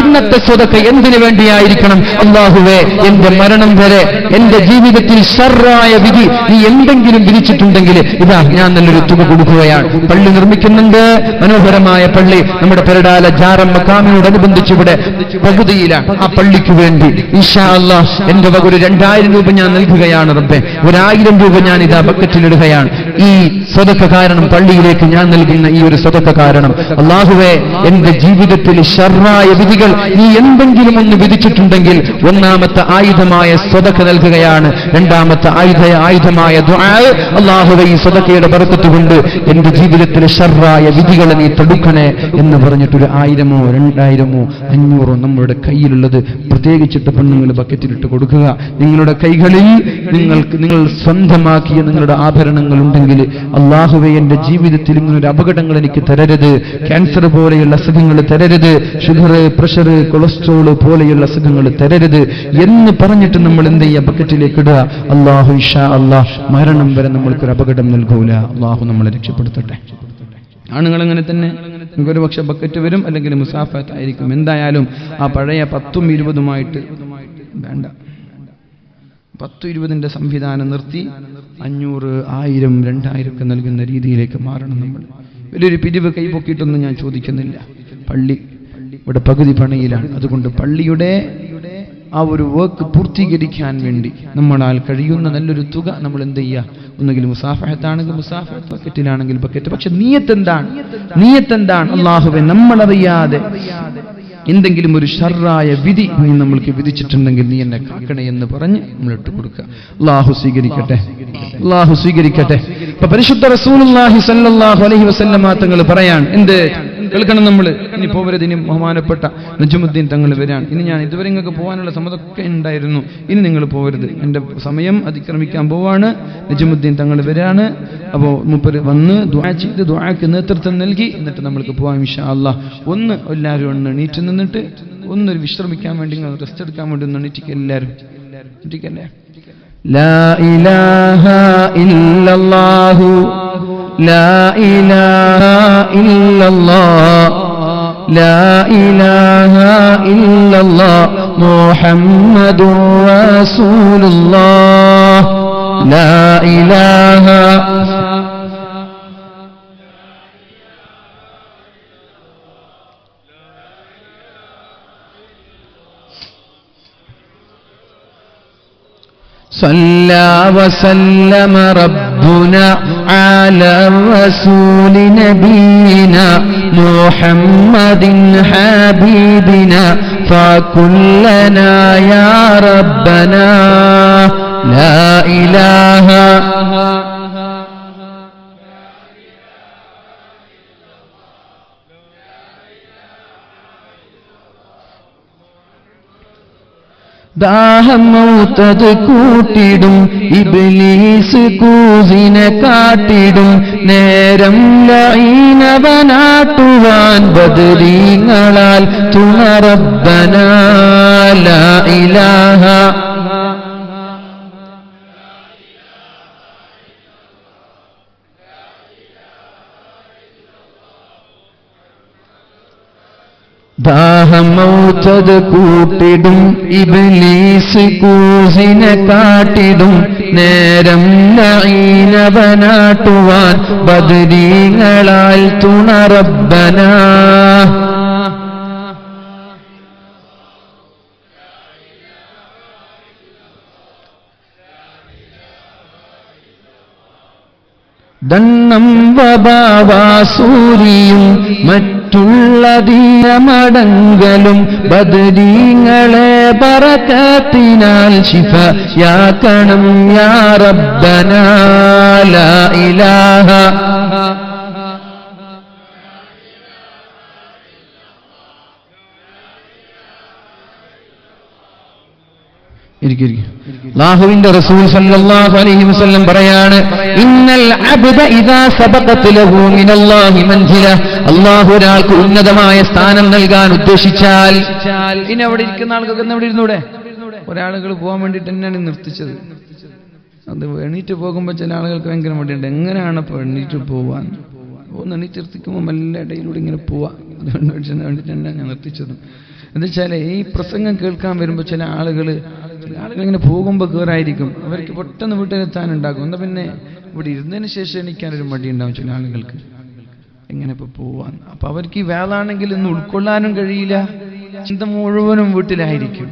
ഇന്നത്തെ സ്വതക്ക എന്തിനു വേണ്ടിയായിരിക്കണം? അല്ലാഹുവേ, എന്റെ മരണം വരെ എന്റെ ജീവിതത്തിൽ ശർറായ വിധി നീ എന്തെങ്കിലും വിധിച്ചിട്ടുണ്ടെങ്കിൽ ഇതാ ഞാൻ നല്ലൊരു തുക കൊടുക്കുകയാണ്. പള്ളി നിർമ്മിക്കുന്നുണ്ട്, മനോഹരമായ പള്ളി. നമ്മുടെ പെരടാല ജാറം മക്കാമിനോടനുബന്ധിച്ച് ഇവിടെ പകുതിയിലാണ്. ആ പള്ളിക്ക് വേണ്ടി ഇൻഷാ അല്ലാഹ് എന്റെ വക ഒരു 2000 രൂപ ഞാൻ നൽകുകയാണ് റബ്ബേ. 1000 രൂപ ഞാൻ ഇതാ ബക്കറ്റിലിടുകയാണ്. ഈ സ്വതക്ക കാരണം, പള്ളിയിലേക്ക് ഞാൻ നൽകുന്ന ഈ ഒരു സ്വതക്ക കാരണം അല്ലാഹുവേ, എന്റെ ജീവിതത്തിൽ ശർറായ വിധികൾ നീ എന്തെങ്കിലും ഒന്ന് വിധിച്ചിട്ടുണ്ടെങ്കിൽ ഒന്നാമത്തെ ആയുധമായ സ്വതക്ക നൽകുകയാണ്. രണ്ടാമത്തെ ആയുധമായ ദുആ. അല്ലാഹുവേ, ഈ സ്വതക്കയുടെ ബർക്കത്ത് കൊണ്ട് എന്റെ ജീവിതത്തിലെ ശർറായ വിധികളെ നീ തടുക്കണേ എന്ന് പറഞ്ഞിട്ട് ഒരു 1000-ഓ 2000-ഓ 500-ഓ നമ്മളുടെ കയ്യിലുള്ളത് പ്രത്യേകിച്ചിട്ട് പെണ്ണുങ്ങൾ ബക്കറ്റിലിട്ട് കൊടുക്കുക. നിങ്ങളുടെ കൈകളിൽ നിങ്ങൾ സ്വന്തമാക്കിയ നിങ്ങളുടെ ആഭരണങ്ങൾ ഉണ്ടെങ്കിൽ അല്ലാഹുവേ, എന്റെ ജീവിതത്തിൽ ഇങ്ങനൊരു അപകടങ്ങൾ എനിക്ക് തരരുത്. ക്യാൻസർ പോലെയുള്ള അസുഖങ്ങൾ തരരുത്. ഷുഗർ, പ്രഷർ, കൊളസ്ട്രോൾ പോലെയുള്ള അസുഖങ്ങൾ തരരുത് എന്ന് പറഞ്ഞിട്ട് നമ്മൾ എന്ത് ചെയ്യുക? ബക്കറ്റിലേക്ക് ഇടുക. അല്ലാഹു ഇൻഷാ അല്ലാഹ് മരണം വരെ നമ്മൾക്കൊരു അപകടം നൽകൂല. അല്ലാഹു നമ്മളെ രക്ഷപ്പെടുത്തട്ടെ. ആണുങ്ങൾ അങ്ങനെ തന്നെ. ഒരു പക്ഷെ ബക്കറ്റ് വരും, അല്ലെങ്കിൽ മുസാഫത്ത് ആയിരിക്കും. എന്തായാലും ആ പഴയ 10ഉം 20ഉമായിട്ട് വേണ്ട. 10-20ന്റെ സംവിധാനം നിർത്തി 500, 1000, 2000 ഒക്കെ നൽകുന്ന രീതിയിലേക്ക് മാറണം നമ്മൾ. വലിയൊരു പിരിവ് കൈപൊക്കിയിട്ടൊന്നും ഞാൻ ചോദിക്കുന്നില്ല. പള്ളി ഇവിടെ പകുതി പണിയിലാണ്. അതുകൊണ്ട് പള്ളിയുടെ ആ ഒരു വർക്ക് പൂർത്തീകരിക്കാൻ വേണ്ടി നമ്മളാൽ കഴിയുന്ന നല്ലൊരു തുക നമ്മൾ എന്ത് ചെയ്യുക? ഒന്നുകിൽ മുസാഫഹത്താണെങ്കിൽ മുസാഫഹത്ത്, ബക്കറ്റിലാണെങ്കിൽ ബക്കറ്റ്. പക്ഷെ നീയത്തെന്താണ്? അല്ലാഹുവേ, നമ്മളറിയാതെ എന്തെങ്കിലും ഒരു ശർറായ വിധി നീ നമ്മൾക്ക് വിധിച്ചിട്ടുണ്ടെങ്കിൽ നീ എന്നെ കാക്കണേ എന്ന് പറഞ്ഞ് നമ്മൾ ഇട്ട് കൊടുക്കുക. അല്ലാഹു സ്വീകരിക്കട്ടെ. അല്ലാഹു സ്വീകരിക്കട്ടെ. ഇപ്പൊ പരിശുദ്ധ റസൂലുള്ളാഹി സ്വല്ലല്ലാഹു അലൈഹി വസല്ലമ തങ്ങൾ പറയാൻ, എന്ത് കേൾക്കണം നമ്മൾ? ഇനി പോവരുത്. ഇനി ബഹുമാനപ്പെട്ട നജ്മുദ്ദീൻ തങ്ങൾ വരാൻ. ഇനി ഞാൻ ഇതുവരെ നിങ്ങൾക്ക് പോകാനുള്ള സമ്മതമൊക്കെ ഉണ്ടായിരുന്നു. ഇനി നിങ്ങൾ പോവരുത്. എൻ്റെ സമയം അതിക്രമിക്കാൻ പോവാണ്. നജ്മുദ്ദീൻ തങ്ങൾ വരാണ്. അപ്പോൾ മൂപ്പര് വന്ന് ദുആ ചെയ്ത് ദുആക്ക് നേതൃത്വം നൽകി എന്നിട്ട് നമ്മൾക്ക് പോവാം ഇൻഷാ അല്ലാഹ്. എല്ലാവരും ഒന്ന് എണീറ്റ് നിന്നിട്ട് ഒന്നൊരു വിശ്രമിക്കാൻ വേണ്ടി, റെസ്റ്റ് എടുക്കാൻ വേണ്ടി ഒന്ന് എണീറ്റിക്ക്. എല്ലാവരും എണീറ്റിക്കല്ലേ? ലാ ഇലാഹ ഇല്ലല്ലാഹു ലാ ഇലാഹ ഇല്ലല്ലാഹ് ലാ ഇലാഹ ഇല്ലല്ലാഹ് മുഹമ്മദുർ റസൂലുള്ളാഹ് ലാ ഇലാഹ صلى وسلم ربنا على الرسول نبينا محمد حبيبنا فكلنا يا ربنا لا إله ദാഹം മൗത്തത് കൂട്ടിടും ഇബ്ലീസ് കൂസിനെ കാട്ടിടും നേരം ലഈനവനാട്ടുവാൻ ബദരീങ്ങളാൽ തുണ റബ്ബനാ ലാ ഇലാഹ ദാഹം മൗത്തത് കൂട്ടിടും ഇബ്ലീസ് കൂസിനെ കാട്ടിടും നേരം ലഈനവനാട്ടുവാൻ ബദരീങ്ങളാൽ തുണ റബ്ബനാ ദണ്ണം വബാവാസൂരിയും മറ്റുള്ള ദീനമടങ്കലും ബദരീങ്ങളെ ബറകത്തിനാൽ ശിഫയാക്കണം യാ റബ്ബനാ ലാ ഇലാഹ അല്ലാഹുവിന്റെ റസൂൽ സല്ലല്ലാഹു അലൈഹി വസല്ലം പറയാണ്, ഇന്നൽ അബ്ദ ഇദാ സബഖത് ലഹു മിനല്ലാഹി മൻസില, അല്ലാഹു ഒരാൾക്ക് ഉന്നതമായ സ്ഥാനം നൽകാൻ ഉദ്ദേശിച്ചാൽ, ഇനി അവിടെ ഇരിക്കുന്ന ആൾക്കൊക്കെ ഇവിടെ ഇരുന്നൂടെ? ഒരാളുകൾ പോകാൻ വേണ്ടിയിട്ട് തന്നെയാണ് നിർത്തിച്ചത്. അത് എണീറ്റ് പോകുമ്പോൾ ചില ആളുകൾക്ക് ഭയങ്കര മടിയുണ്ട്. എങ്ങനെയാണ് ഇപ്പോൾ എണീറ്റ് പോവാൻ? എണീറ്റ് നിർത്തിക്കുമ്പോൾ മെല്ലെ ഇടയിലൂടെ ഇങ്ങനെ പോവാം. അതുകൊണ്ട് വേണ്ടിയിട്ട് തന്നെയാണ് ഞാൻ നിർത്തിച്ചത്. എന്താ വെച്ചാൽ ഈ പ്രസംഗം കേൾക്കാൻ വരുമ്പോൾ ചില ആളുകൾ ഇങ്ങനെ പോകുമ്പോൾ കയറായിരിക്കും, അവർക്ക് പെട്ടെന്ന് വീട്ടിലെത്താനുണ്ടാകും. എന്നാൽ പിന്നെ ഇവിടെ ഇരുന്നതിന് ശേഷം എണീക്കാനൊരു മടിയുണ്ടാവും ചില ആളുകൾക്ക്. എങ്ങനെ ഇപ്പോൾ പോവാൻ? അപ്പം അവർക്ക് ഈ വേളാണെങ്കിൽ ഇന്ന് ഉൾക്കൊള്ളാനും കഴിയില്ല. ചിന്ത മുഴുവനും വീട്ടിലായിരിക്കും.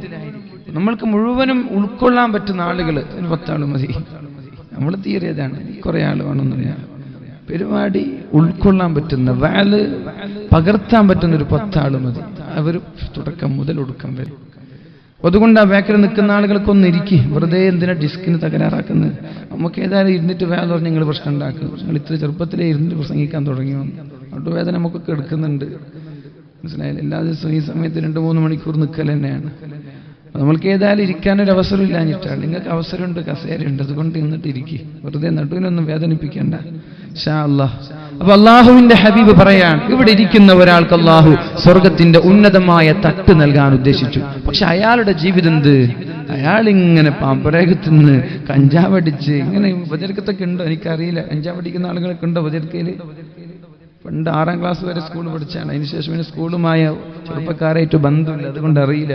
നമ്മൾക്ക് മുഴുവനും ഉൾക്കൊള്ളാൻ പറ്റുന്ന ആളുകൾ ഒരു 10 ആൾ മതി. നമ്മൾ തീരെതാണ്, കുറേ ആൾ വേണമെന്നില്ല. പരിപാടി ഉൾക്കൊള്ളാൻ പറ്റുന്ന വാല് പകർത്താൻ പറ്റുന്ന ഒരു 10 ആൾ മതി. അവർ തുടക്കം മുതൽ ഒടുക്കം വരും. അതുകൊണ്ട് ആ ബാക്കിൽ നിൽക്കുന്ന ആളുകൾക്കൊന്നും ഇരിക്കും. വെറുതെ എന്തിനാ ഡിസ്കിന് തകരാറാക്കുന്നത്? നമുക്ക് ഏതായാലും ഇരുന്നിട്ട് വേദന പറഞ്ഞ് നിങ്ങൾ പ്രശ്നം ഉണ്ടാക്കും. നിങ്ങൾ ഇത്ര ചെറുപ്പത്തിലേ ഇരുന്നിട്ട് പ്രസംഗിക്കാൻ തുടങ്ങിയോ? വേദന നമുക്കൊക്കെ എടുക്കുന്നുണ്ട്, മനസ്സിലായില്ല? എല്ലാ ദിവസവും ഈ സമയത്ത് 2-3 മണിക്കൂർ നിൽക്കൽ തന്നെയാണ്. നമ്മൾക്ക് ഏതായാലും ഇരിക്കാനൊരു അവസരം ഇല്ലാഞ്ഞിട്ടാണ്. നിങ്ങൾക്ക് അവസരമുണ്ട്, കസേരയുണ്ട്, അതുകൊണ്ട് ഇന്നിട്ട് ഇരിക്കും. വെറുതെ നടുവിനൊന്നും വേദനിപ്പിക്കേണ്ട. ഇൻഷാ അല്ലാഹ്. അപ്പൊ അള്ളാഹുവിന്റെ ഹബീബ് പറയാണ്, ഇവിടെ ഇരിക്കുന്ന ഒരാൾക്ക് അള്ളാഹു സ്വർഗത്തിന്റെ ഉന്നതമായ തട്ട് നൽകാൻ ഉദ്ദേശിച്ചു. പക്ഷെ അയാളുടെ ജീവിതം എന്ത്? അയാളിങ്ങനെ പാമ്പരേഖത്തുനിന്ന് കഞ്ചാവടിച്ച് ഇങ്ങനെ ഉപചരിക്കത്തൊക്കെ ഉണ്ടോ എനിക്കറിയില്ല. കഞ്ചാവടിക്കുന്ന ആളുകളൊക്കെ ഉണ്ടോ ഉപചരിക്കയില്? പണ്ട് 6ാം ക്ലാസ് വരെ സ്കൂൾ പഠിച്ചാണ്. അതിനുശേഷം പിന്നെ സ്കൂളുമായ ചെറുപ്പക്കാരായിട്ട് ബന്ധമില്ല, അതുകൊണ്ട് അറിയില്ല.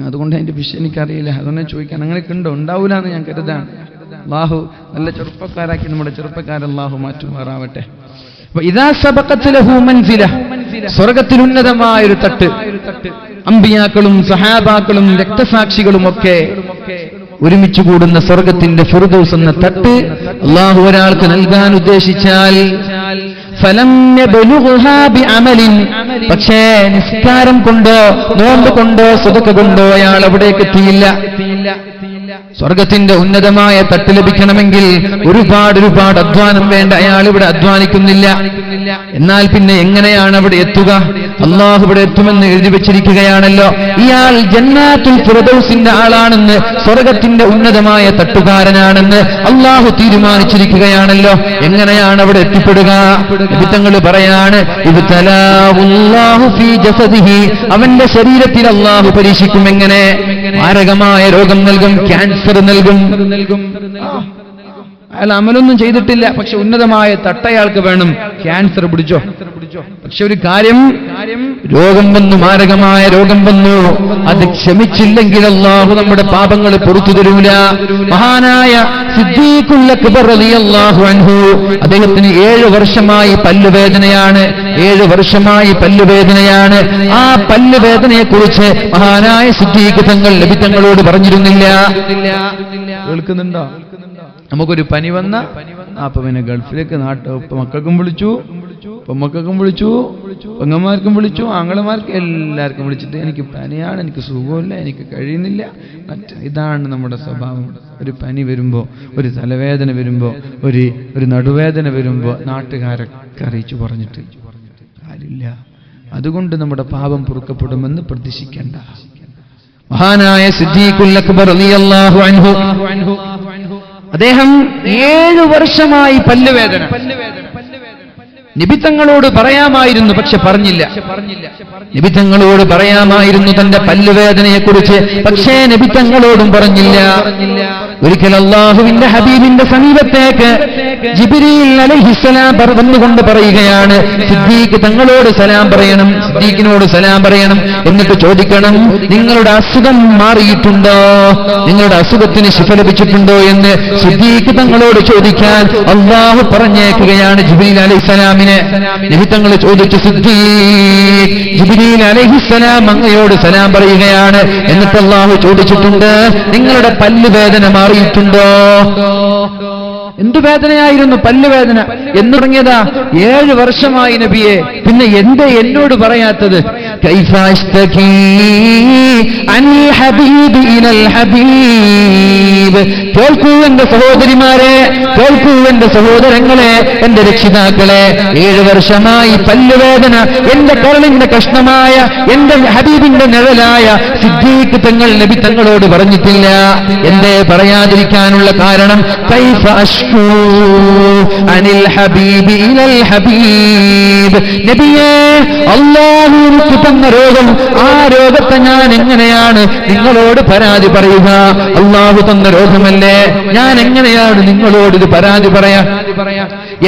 അതുകൊണ്ട് അതിന്റെ വിഷയം എനിക്കറിയില്ല. അതുകൊണ്ട് ചോദിക്കാൻ അങ്ങനെയൊക്കെ ഉണ്ടോ? ഉണ്ടാവൂല എന്ന് ഞാൻ കരുതാണ്. അല്ലാഹു നല്ല ചെറുപ്പക്കാരാക്കി നമ്മുടെ ചെറുപ്പക്കാരെ അല്ലാഹു മാറ്റുമാറാവട്ടെ. ഇദാ സബഖത് ലഹു മൻസില, സ്വർഗ്ഗത്തിൽ ഉന്നതമായൊരു തട്ട്. അമ്പിയാക്കളും സഹാബാക്കളും രക്തസാക്ഷികളും ഒക്കെ ഒരുമിച്ച് കൂടുന്ന സ്വർഗ്ഗത്തിന്റെ ഫിർദൗസ് എന്ന തട്ട് അല്ലാഹു ഒരാൾക്ക് നൽകാൻ ഉദ്ദേശിച്ചാൽ, ഫലം യബ്ലുഗ്ഹാ ബിഅമലിൻ, പക്ഷേ നിസ്കാരം കൊണ്ടോ നോമ്പ് കൊണ്ടോ സദഖ കൊണ്ടോ അയാൾ അവിടേക്ക് എത്തിയില്ല. സ്വർഗത്തിന്റെ ഉന്നതമായ തട്ട് ലഭിക്കണമെങ്കിൽ ഒരുപാട് അധ്വാനം വേണ്ട. അയാൾ ഇവിടെ അധ്വാനിക്കുന്നില്ല. എന്നാൽ പിന്നെ എങ്ങനെയാണ് അവിടെ എത്തുക? അള്ളാഹു ഇവിടെ എത്തുമെന്ന് എഴുതി വെച്ചിരിക്കുകയാണല്ലോ. ഇയാൾ ജന്നാത്തുൽ ഫിർദൗസിന്റെ ആളാണെന്ന്, സ്വർഗത്തിന്റെ ഉന്നതമായ തട്ടുകാരനാണെന്ന് അള്ളാഹു തീരുമാനിച്ചിരിക്കുകയാണല്ലോ. എങ്ങനെയാണ് അവിടെ എത്തിപ്പെടുക? തങ്ങൾ പറയാണ്, ഇബ്തലാഹു ഫീ ജസദിഹി, അവന്റെ ശരീരത്തിൽ അള്ളാഹു പരീക്ഷിക്കും. എങ്ങനെ? മാരകമായ രോഗം നൽകും, ക്യാൻസർ നൽകും. അയാൾ അമലൊന്നും ചെയ്തിട്ടില്ല, പക്ഷെ ഉന്നതമായ തട്ടയാൾക്ക് വേണം. ക്യാൻസർ പിടിച്ചോ? പക്ഷെ ഒരു കാര്യം, രോഗം വന്നു, മാരകമായ രോഗം വന്നു. അത് ക്ഷമിച്ചില്ലെങ്കിൽ അല്ലാഹു നമ്മുടെ പാപങ്ങൾ പുറത്തു തരൂല. മഹാനായ സിദ്ദീഖുൽ അക്ബർ റളിയല്ലാഹു അൻഹു, അദ്ദേഹത്തിന് 7 വർഷമായി പല്ലുവേദനയാണ്. 7 വർഷമായി പല്ലുവേദനയാണ്. ആ പല്ലുവേദനയെ കുറിച്ച് മഹാനായ സിദ്ദീഖ് തങ്ങൾ നബി തങ്ങളോട് പറഞ്ഞിരുന്നില്ല. കേൾക്കുന്നുണ്ടോ? നമുക്കൊരു പനി വന്ന അപ്പൊ പിന്നെ ഗൾഫിലേക്ക് മക്കൾക്കും വിളിച്ചു, പെമ്മക്കൾക്കും വിളിച്ചു, പെങ്ങന്മാർക്കും വിളിച്ചു, ആങ്ങളമാർക്കും എല്ലാവർക്കും വിളിച്ചിട്ട് എനിക്ക് പനിയാണ്, എനിക്ക് സുഖമില്ല, എനിക്ക് കഴിയുന്നില്ല. ഇതാണ് നമ്മുടെ സ്വഭാവം. ഒരു പനി വരുമ്പോ, ഒരു തലവേദന വരുമ്പോ, ഒരു നടുവേദന വരുമ്പോ നാട്ടുകാരൊക്കെ അറിയിച്ചു പറഞ്ഞിട്ട് കാര്യമില്ല. അതുകൊണ്ട് നമ്മുടെ പാപം പൊറുക്കപ്പെടുമെന്ന് പ്രതീക്ഷിക്കേണ്ട. മഹാനായ സിദ്ദീഖുൽ അക്ബർ റളിയല്ലാഹു അൻഹു, അദ്ദേഹം 7 വർഷമായി പല്ലുവേദന. നബി തങ്ങളോട് പറയാമായിരുന്നു, പക്ഷെ പറഞ്ഞില്ല. നബി തങ്ങളോട് പറയാമായിരുന്നു തന്റെ പല്ലുവേദനയെ കുറിച്ച്, പക്ഷേ നബി തങ്ങളോടും പറഞ്ഞില്ല. ഒരിക്കൽ അല്ലാഹുവിന്റെ ഹബീബിന്റെ സമീപത്തേക്ക് ജിബ്രീൽ അലൈഹിസ്സലാം വന്നുകൊണ്ട് പറയുകയാണ്, സിദ്ദീഖ് തങ്ങളോട് സലാം പറയണം, സിദ്ദീഖിനോട് സലാം പറയണം, എന്നിട്ട് ചോദിക്കണം, നിങ്ങളുടെ അസുഖം മാറിയിട്ടുണ്ടോ, നിങ്ങളുടെ അസുഖത്തിന് ശിഫ ലഭിച്ചിട്ടുണ്ടോ എന്ന് സിദ്ദീഖ് തങ്ങളോട് ചോദിക്കാൻ അല്ലാഹു പറഞ്ഞേക്കുകയാണ് ജിബ്രീൽ അലൈഹിസ്സലാമിനെ. നബി തങ്ങൾ ചോദിച്ചു, സിദ്ദീഖ്, ജിബ്രീൽ അലൈഹിസ്സലാം അങ്ങയോട് സലാം പറയുകയാണ്. എന്നിട്ട് അല്ലാഹു ചോദിച്ചിട്ടുണ്ട്, നിങ്ങളുടെ പല്ലുവേദന മാറിയിട്ടുണ്ടോ? എന്തു വേദനയായിരുന്നു? പല്ലുവേദന. എന്ന് തുടങ്ങിയതാ 7 വർഷമായി നബിയെ. പിന്നെ എന്തേ എന്നോട് പറയാത്തത്? കൈഫ അസ്തകീ അനിൽ ഹബീബ് ഇലൽ ഹബീബ്. കേൾക്കൂ എന്റെ സഹോദരിമാരെ, കേൾക്കൂ എന്റെ സഹോദരങ്ങളെ, എന്റെ രക്ഷിതാക്കളെ. 7 വർഷമായി പല്ലുവേദന എന്റെ കരളിന്റെ കഷ്ണമായ എന്റെ ഹബീബിന്റെ നിഴലായ സിദ്ദീഖ് തങ്ങൾ നബി തങ്ങളോട് പറഞ്ഞിട്ടില്ല. എന്തേ പറയാതിരിക്കാനുള്ള കാരണം? കൈഫ അഷ്കൂ അനിൽ ഹബീബ് ഇലൽ ഹബീബ്. നബിയേ, അല്ലാഹു എനിക്ക് തന്ന രോഗം, ആ രോഗത്തെ ഞാൻ എങ്ങനെയാണ് നിങ്ങളോട് പരാതി പറയുക? അല്ലാഹു തന്ന രോഗമല്ലേ, ഞാൻ എങ്ങനെയാണ് നിങ്ങളോട് ഇത് പരാതി പറയാ?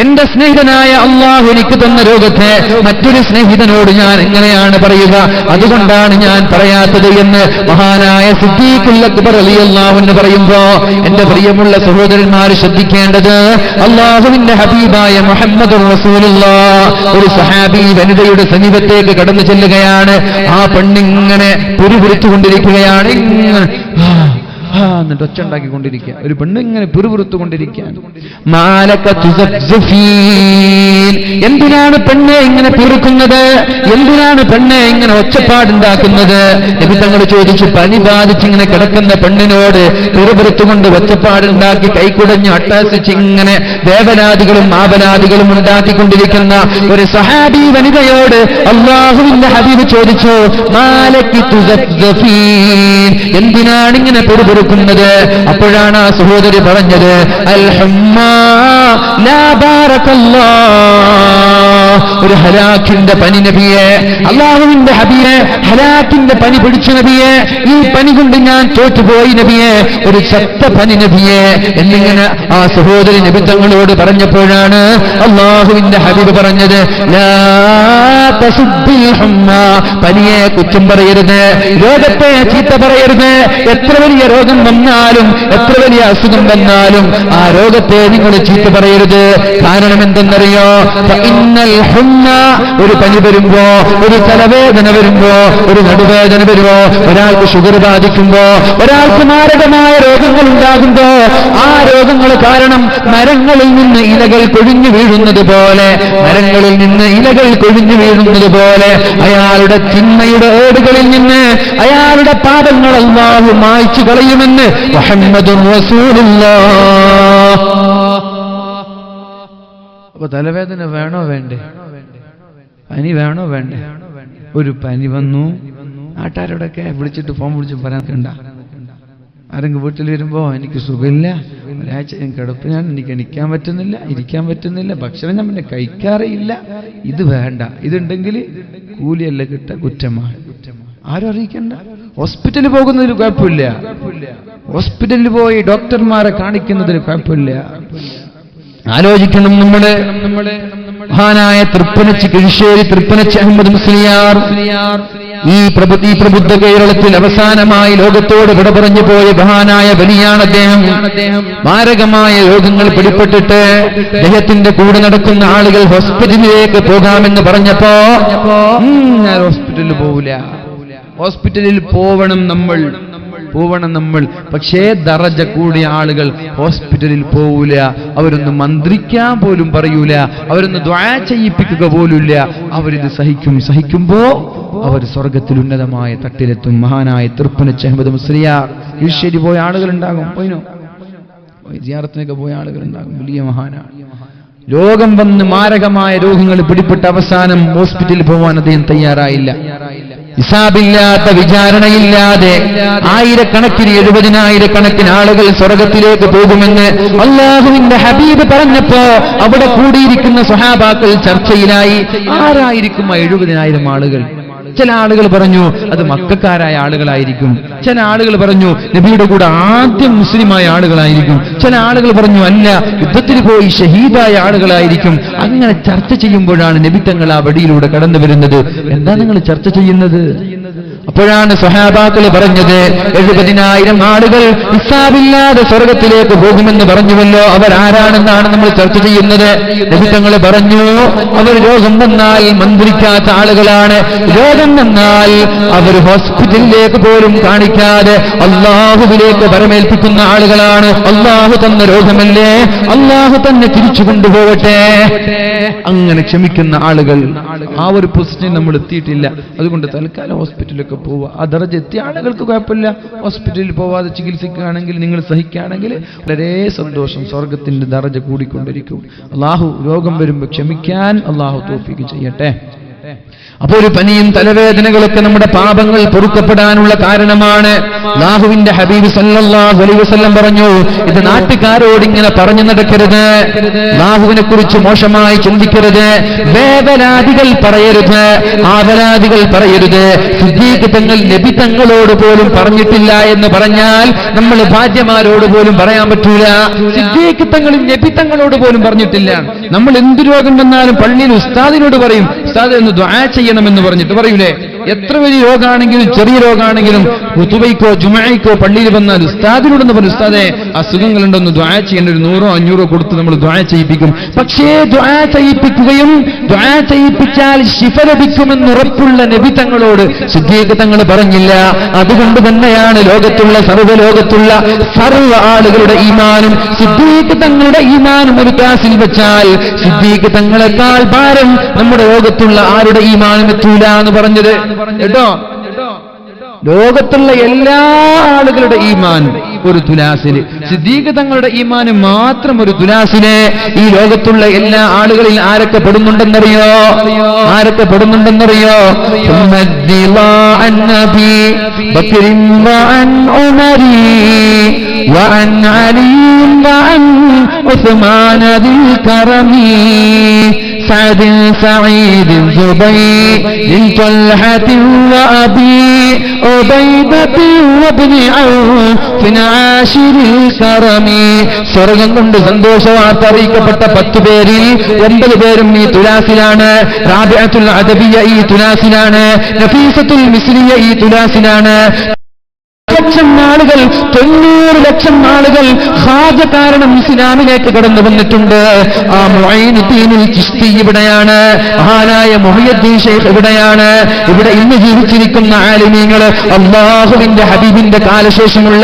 എന്റെ സ്നേഹിതനായ അല്ലാഹു എനിക്ക് തന്ന രോഗത്തെ മറ്റൊരു സ്നേഹിതനോട് ഞാൻ എങ്ങനെയാണ് പറയുക? അതുകൊണ്ടാണ് ഞാൻ പറയാത്തത് എന്ന് മഹാനായ സിദ്ദീഖുൽ അക്ബർ റളിയല്ലാഹു അൻഹു പറയുമ്പോ, എന്റെ പ്രിയമുള്ള സഹോദരന്മാർ ശ്രദ്ധിക്കേണ്ടത്, അല്ലാഹുവിന്റെ ഹബീബായ മുഹമ്മദുർ റസൂലുള്ളാഹ് ഒരു സഹാബി വനിതയുടെ സമീപത്തേക്ക് കടന്നു ചെല്ലുകയാണ്. ആ പെണ്ണിങ്ങനെ പുരുപുരുത്തുകൊണ്ടിരിക്കുകയാണ്. ഇങ്ങനെ എന്നിട്ട് ഒച്ച ഉണ്ടാക്കിക്കൊണ്ടിരിക്കുക. ഒരു പെണ്ണ് ഇങ്ങനെ പിറുപിറുത്തുകൊണ്ടിരിക്കുകയാണ്. എന്തിനാണ് പെണ്ണെ ഇങ്ങനെ പിറുക്കുന്നത്? എന്തിനാണ് പെണ്ണെ ഇങ്ങനെ ഒച്ചപ്പാടുണ്ടാക്കുന്നത്? നബി തങ്ങൾ ചോദിച്ചു. പനി ബാധിച്ചിങ്ങനെ കിടക്കുന്ന പെണ്ണിനോട് പിറുപിറുത്തുകൊണ്ട് ഒച്ചപ്പാടുണ്ടാക്കി കൈക്കുടഞ്ഞ് അട്ടഹസിച്ച് ഇങ്ങനെ ദേവനാദികളും ആപനാദികളും ഉണ്ടാക്കിക്കൊണ്ടിരിക്കുന്ന ഒരു സഹാബി വനിതയോട് അല്ലാഹുവിന്റെ ഹബീബ് ചോദിച്ചു, മാലക്കി തുസഫീൻ, എന്തിനാണ് ഇങ്ങനെ പിറുപിറുക്കുന്നത്? അപ്പോഴാണ് ആ സഹോദരി പറഞ്ഞത്, അൽഹമ്മാ ലാ ബാറകല്ലാഹ്, ഒരു ഹലാക്കിന്റെ പനി നബിയെ, അല്ലാഹുവിന്റെ ഹബീബേ, ഹലാക്കിന്റെ പനി പിടിച്ച നബിയെ, ഈ പനി കൊണ്ട് ഞാൻ തോറ്റുപോയി നബിയെ, ഒരു ചത്ത പനി നബിയെ എന്നിങ്ങനെ ആ സഹോദരി നബി തങ്ങളോട് പറഞ്ഞപ്പോഴാണ് അല്ലാഹുവിന്റെ ഹബീബ് പറഞ്ഞത്, ലാ തസുബ്ബിൽ ഹമ്മാ, പനിയെ കുറ്റം പറയരുത്, രോഗത്തെ ചീത്ത പറയരുത്. എത്ര വലിയ രോഗം വന്നാലും, എത്ര വലിയ അസുഖം വന്നാലും ആ രോഗത്തെ നിങ്ങൾ ചീത്ത പറയരുത്. കാരണം എന്തെന്നറിയോ? ഒരു പനി വരുമ്പോ, ഒരു തലവേദന വരുമ്പോ, ഒരു നടുവേദന വരുമ്പോ, ഒരാൾക്ക് ഷുഗർ ബാധിക്കുമ്പോ, ഒരാൾക്ക് മാരകമായ രോഗങ്ങൾ ഉണ്ടാകുമ്പോ, ആ രോഗങ്ങൾ കാരണം മരങ്ങളിൽ നിന്ന് ഇലകൾ കൊഴിഞ്ഞു വീഴുന്നത് പോലെ, മരങ്ങളിൽ നിന്ന് ഇലകൾ കൊഴിഞ്ഞു വീഴുന്നത് പോലെ അയാളുടെ തിന്മയുടെ ഏടുകളിൽ നിന്ന് അയാളുടെ പാപങ്ങൾ അല്ലാഹു മായ്ച്ചു കളയുമെന്ന് മുഹമ്മദുർ റസൂലുള്ളാഹ്. അപ്പൊ തലവേദന വേണോ വേണ്ടേ? പനി വേണോ വേണ്ടേ? ഒരു പനി വന്നു, നാട്ടുകാരോടൊക്കെ വിളിച്ചിട്ട് ഫോൺ വിളിച്ച് പറയാൻ നിൽക്കണ്ട. ആരെങ്കിലും വീട്ടിൽ വരുമ്പോ എനിക്ക് സുഖമില്ല, ഒരാഴ്ച ഞാൻ കിടപ്പിനാണ്, എനിക്ക് എണിക്കാൻ പറ്റുന്നില്ല, ഇരിക്കാൻ പറ്റുന്നില്ല, ഭക്ഷണം ഞാൻ പിന്നെ കഴിക്കാറില്ല, ഇത് വേണ്ട. ഇതുണ്ടെങ്കിൽ കൂലിയല്ല കിട്ട, കുറ്റമാണ്. ആരും അറിയിക്കണ്ട. ഹോസ്പിറ്റലിൽ പോകുന്നതിന് കുഴപ്പമില്ല, ഹോസ്പിറ്റലിൽ പോയി ഡോക്ടർമാരെ കാണിക്കുന്നതിന് കുഴപ്പമില്ല. ആലോചിക്കണം. നമ്മള് മഹാനായ തൃപ്പനച്ച് കിഴിശ്ശേരി തൃപ്പനച്ച് അഹമ്മദ് മുസ്ലിയാർ ഈ പ്രബുദ്ധ കേരളത്തിൽ അവസാനമായി ലോകത്തോട് വിട പറഞ്ഞു പോയ മഹാനായ വലിയാണ് അദ്ദേഹം. മാരകമായ രോഗങ്ങൾ പിടിപെട്ടിട്ട് അദ്ദേഹത്തിന്റെ കൂടെ നടക്കുന്ന ആളുകൾ ഹോസ്പിറ്റലിലേക്ക് പോകാമെന്ന് പറഞ്ഞപ്പോ ഞാൻ ഹോസ്പിറ്റലിൽ പോവില്ല, ഹോസ്പിറ്റലിൽ പോവണം നമ്മൾ. പക്ഷേ ദറജ കൂടിയ ആളുകൾ ഹോസ്പിറ്റലിൽ പോവില്ല. അവരൊന്ന് മന്ത്രിക്കാൻ പോലും പറയൂല, അവരൊന്ന് ദുആ ചെയ്യിപ്പിക്കുക പോലുമില്ല. അവരിത് സഹിക്കുമ്പോ അവർ സ്വർഗത്തിൽ ഉന്നതമായ തട്ടിലെത്തും. മഹാനായ തൃപ്പനച്ച് അഹമ്മദ് മുസ്ലിയാർ ഈശ്വരി പോയ ആളുകളുണ്ടാകും, പോയിനോ സിയാറത്തിനൊക്കെ പോയ ആളുകളുണ്ടാകും. വലിയ മഹാനാണ്. രോഗം വന്ന് മാരകമായ രോഗങ്ങൾ പിടിപെട്ട അവസാനം ഹോസ്പിറ്റലിൽ പോവാൻ അദ്ദേഹം തയ്യാറായില്ല. ഹിസാബില്ലാത്ത, വിചാരണയില്ലാതെ ആയിരക്കണക്കിന് 70,000 ആളുകൾ സ്വർഗത്തിലേക്ക് പോകുമെന്ന് അല്ലാഹുവിന്റെ ഹബീബ് പറഞ്ഞപ്പോ അവിടെ കൂടിയിരിക്കുന്ന സ്വഹാബാക്കൾ ചർച്ചയിലായി. ആരായിരിക്കും 70,000 ആളുകൾ? ചില ആളുകൾ പറഞ്ഞു അത് മക്കക്കാരായ ആളുകളായിരിക്കും, ചില ആളുകൾ പറഞ്ഞു നബിയുടെ കൂടെ ആദ്യം മുസ്ലിമായ ആളുകളായിരിക്കും, ചില ആളുകൾ പറഞ്ഞു അല്ല, യുദ്ധത്തിൽ പോയി ഷഹീദായ ആളുകളായിരിക്കും. അങ്ങനെ ചർച്ച ചെയ്യുമ്പോഴാണ് നബി തങ്ങൾ ആ വടിയിലൂടെ കടന്നു വരുന്നത്. എന്താ നിങ്ങൾ ചർച്ച ചെയ്യുന്നത്? അപ്പോഴാണ് സ്വഹാബാക്കൾ പറഞ്ഞത് 70,000 ആളുകൾ ഹിസാബില്ലാതെ സ്വർഗത്തിലേക്ക് പോകുമെന്ന് പറഞ്ഞുവല്ലോ. അവരാരാണെന്നാണ് നമ്മൾ ചർച്ച ചെയ്യുന്നത്. നബി തങ്ങൾ പറഞ്ഞു, അവർ രോഗം വന്നാൽ മന്ത്രിക്കാത്ത ആളുകളാണ്. രോഗം വന്നാൽ അവർ ഹോസ്പിറ്റലിലേക്ക് പോലും കാണിക്കാതെ അള്ളാഹുവിലേക്ക് വരമേൽപ്പിക്കുന്ന ആളുകളാണ്. അള്ളാഹു തന്ന രോഗമല്ലേ, അള്ളാഹു തന്നെ തിരിച്ചു കൊണ്ടുപോകട്ടെ, അങ്ങനെ ക്ഷമിക്കുന്ന ആളുകൾ. ആ ഒരു പൊസിഷൻ നമ്മൾ എത്തിയിട്ടില്ല. അതുകൊണ്ട് തൽക്കാലം ഹോസ്പിറ്റലിലൊക്കെ പോവുക. ആ ദർജ എത്തിയ ആളുകൾക്ക് കുഴപ്പമില്ല. ഹോസ്പിറ്റലിൽ പോവാതെ ചികിത്സിക്കുകയാണെങ്കിൽ, നിങ്ങൾ സഹിക്കുകയാണെങ്കിൽ വളരെ സന്തോഷം. സ്വർഗത്തിന്റെ ദർജ കൂടിക്കൊണ്ടിരിക്കും. അള്ളാഹു രോഗം വരുമ്പോൾ ക്ഷമിക്കാൻ അള്ളാഹു തൗഫീഖ് ചെയ്യട്ടെ. അപ്പൊ ഒരു പനിയും തലവേദനകളൊക്കെ നമ്മുടെ പാപങ്ങൾ പൊറുക്കപ്പെടാനുള്ള കാരണമാണ്. അല്ലാഹുവിന്റെ ഹബീബ് സല്ലല്ലാഹു അലൈഹി വസല്ലം പറഞ്ഞു, ഇത് നാട്ടുകാരോട് ഇങ്ങനെ പറഞ്ഞു നടക്കരുത്, അല്ലാഹുവിനെ കുറിച്ച് മോശമായി ചിന്തിക്കരുത്, വേവലാദികൾ പറയരുത്, ആവലാദികൾ പറയരുത്. സിദ്ദീഖ് തങ്ങൾ നബി തങ്ങളോട് പോലും പറഞ്ഞിട്ടില്ല എന്ന് പറഞ്ഞാൽ നമ്മൾ ഭാര്യമാരോട് പോലും പറയാൻ പറ്റൂല. സിദ്ദീഖ് തങ്ങൾ നബി തങ്ങളോട് പോലും പറഞ്ഞിട്ടില്ല. നമ്മൾ എന്ത് രോഗം വന്നാലും പള്ളിയിൽ ഉസ്താദിനോട് പറയും, ഉസ്താദ് എന്ന് ദുആ ചെയ്യണമെന്ന് പറഞ്ഞിട്ട് പറയൂലേ. എത്ര വലിയ രോഗമാണെങ്കിലും ചെറിയ രോഗമാണെങ്കിലും ഖുതുബയ്ക്കോ ജുമുഅയ്ക്കോ പള്ളിയിൽ വന്നാൽ ഉസ്താദിനോടൊന്ന് പറഞ്ഞു, ഉസ്താദെ അസുഖങ്ങളുണ്ടെന്ന് ദുആ ചെയ്യേണ്ട, ഒരു 100 500 കൊടുത്ത് നമ്മൾ ദുആ ചെയ്യിപ്പിക്കും. പക്ഷേ ദുആ ചെയ്യിപ്പിക്കുകയും ദുആ ചെയ്യിപ്പിച്ചാൽ ശിഫ ലഭിക്കുമെന്ന് ഉറപ്പുള്ള നബി തങ്ങളോട് സിദ്ദീഖ് തങ്ങൾ പറഞ്ഞില്ല. അതുകൊണ്ട് തന്നെയാണ് ലോകത്തുള്ള സർവ്വ ആളുകളുടെ ഈമാനും സിദ്ദീഖ് തങ്ങളുടെ ഈമാനും ഒരു ക്ലാസിൽ വെച്ചാൽ സിദ്ദീഖ് തങ്ങളെക്കാൾ ഭാരം നമ്മുടെ ലോകത്തുള്ള ആരുടെ ഈമാനും എത്തൂല എന്ന് പറഞ്ഞത് കേട്ടോ. ലോകത്തുള്ള എല്ലാ ആളുകളുടെ ഈമാൻ ഒരു തുലാസില്, സിദ്ദീഖ് തങ്ങളുടെ ഈമാന് മാത്രം ഒരു തുലാസില്. ഈ ലോകത്തുള്ള എല്ലാ ആളുകളിൽ ആരൊക്കെ പെടുന്നുണ്ടെന്നറിയോ? وعن علي وعن عثمان ذي الكرم سعد سعيد زبير طلحة وأبي عبيدة وابن عوف عاشر الكرم. സ്വർഗം കൊണ്ട് സന്തോഷവാർത്ത അറിയിക്കപ്പെട്ട 10 പേരിൽ 9 പേരും ഈ തുലാസിലാണ്. റാബിഅത്തുൽ അദബിയ ഈ തുലാസിലാണ്. നഫീസത്തുൽ മിസ്രിയ ഈ തുലാസിലാണ്. 90 ലക്ഷം ആളുകൾ ഹാജ കാരണം ഇസ്ലാമിലേക്ക് കടന്നു വന്നിട്ടുണ്ട്. ആ മുഈനുദ്ദീനുൽ ചിശ്തി ഇവിടെയാണ്, മഹാനായ മുഹയ്യിദ്ദീൻ ശൈഖ് ഇവിടെയാണ്. ഇവിടെ ഇന്ന് ജീവിച്ചിരിക്കുന്ന ആലിമീങ്ങൾ, അല്ലാഹുവിന്റെ ഹബീബിന്റെ കാലശേഷമുള്ള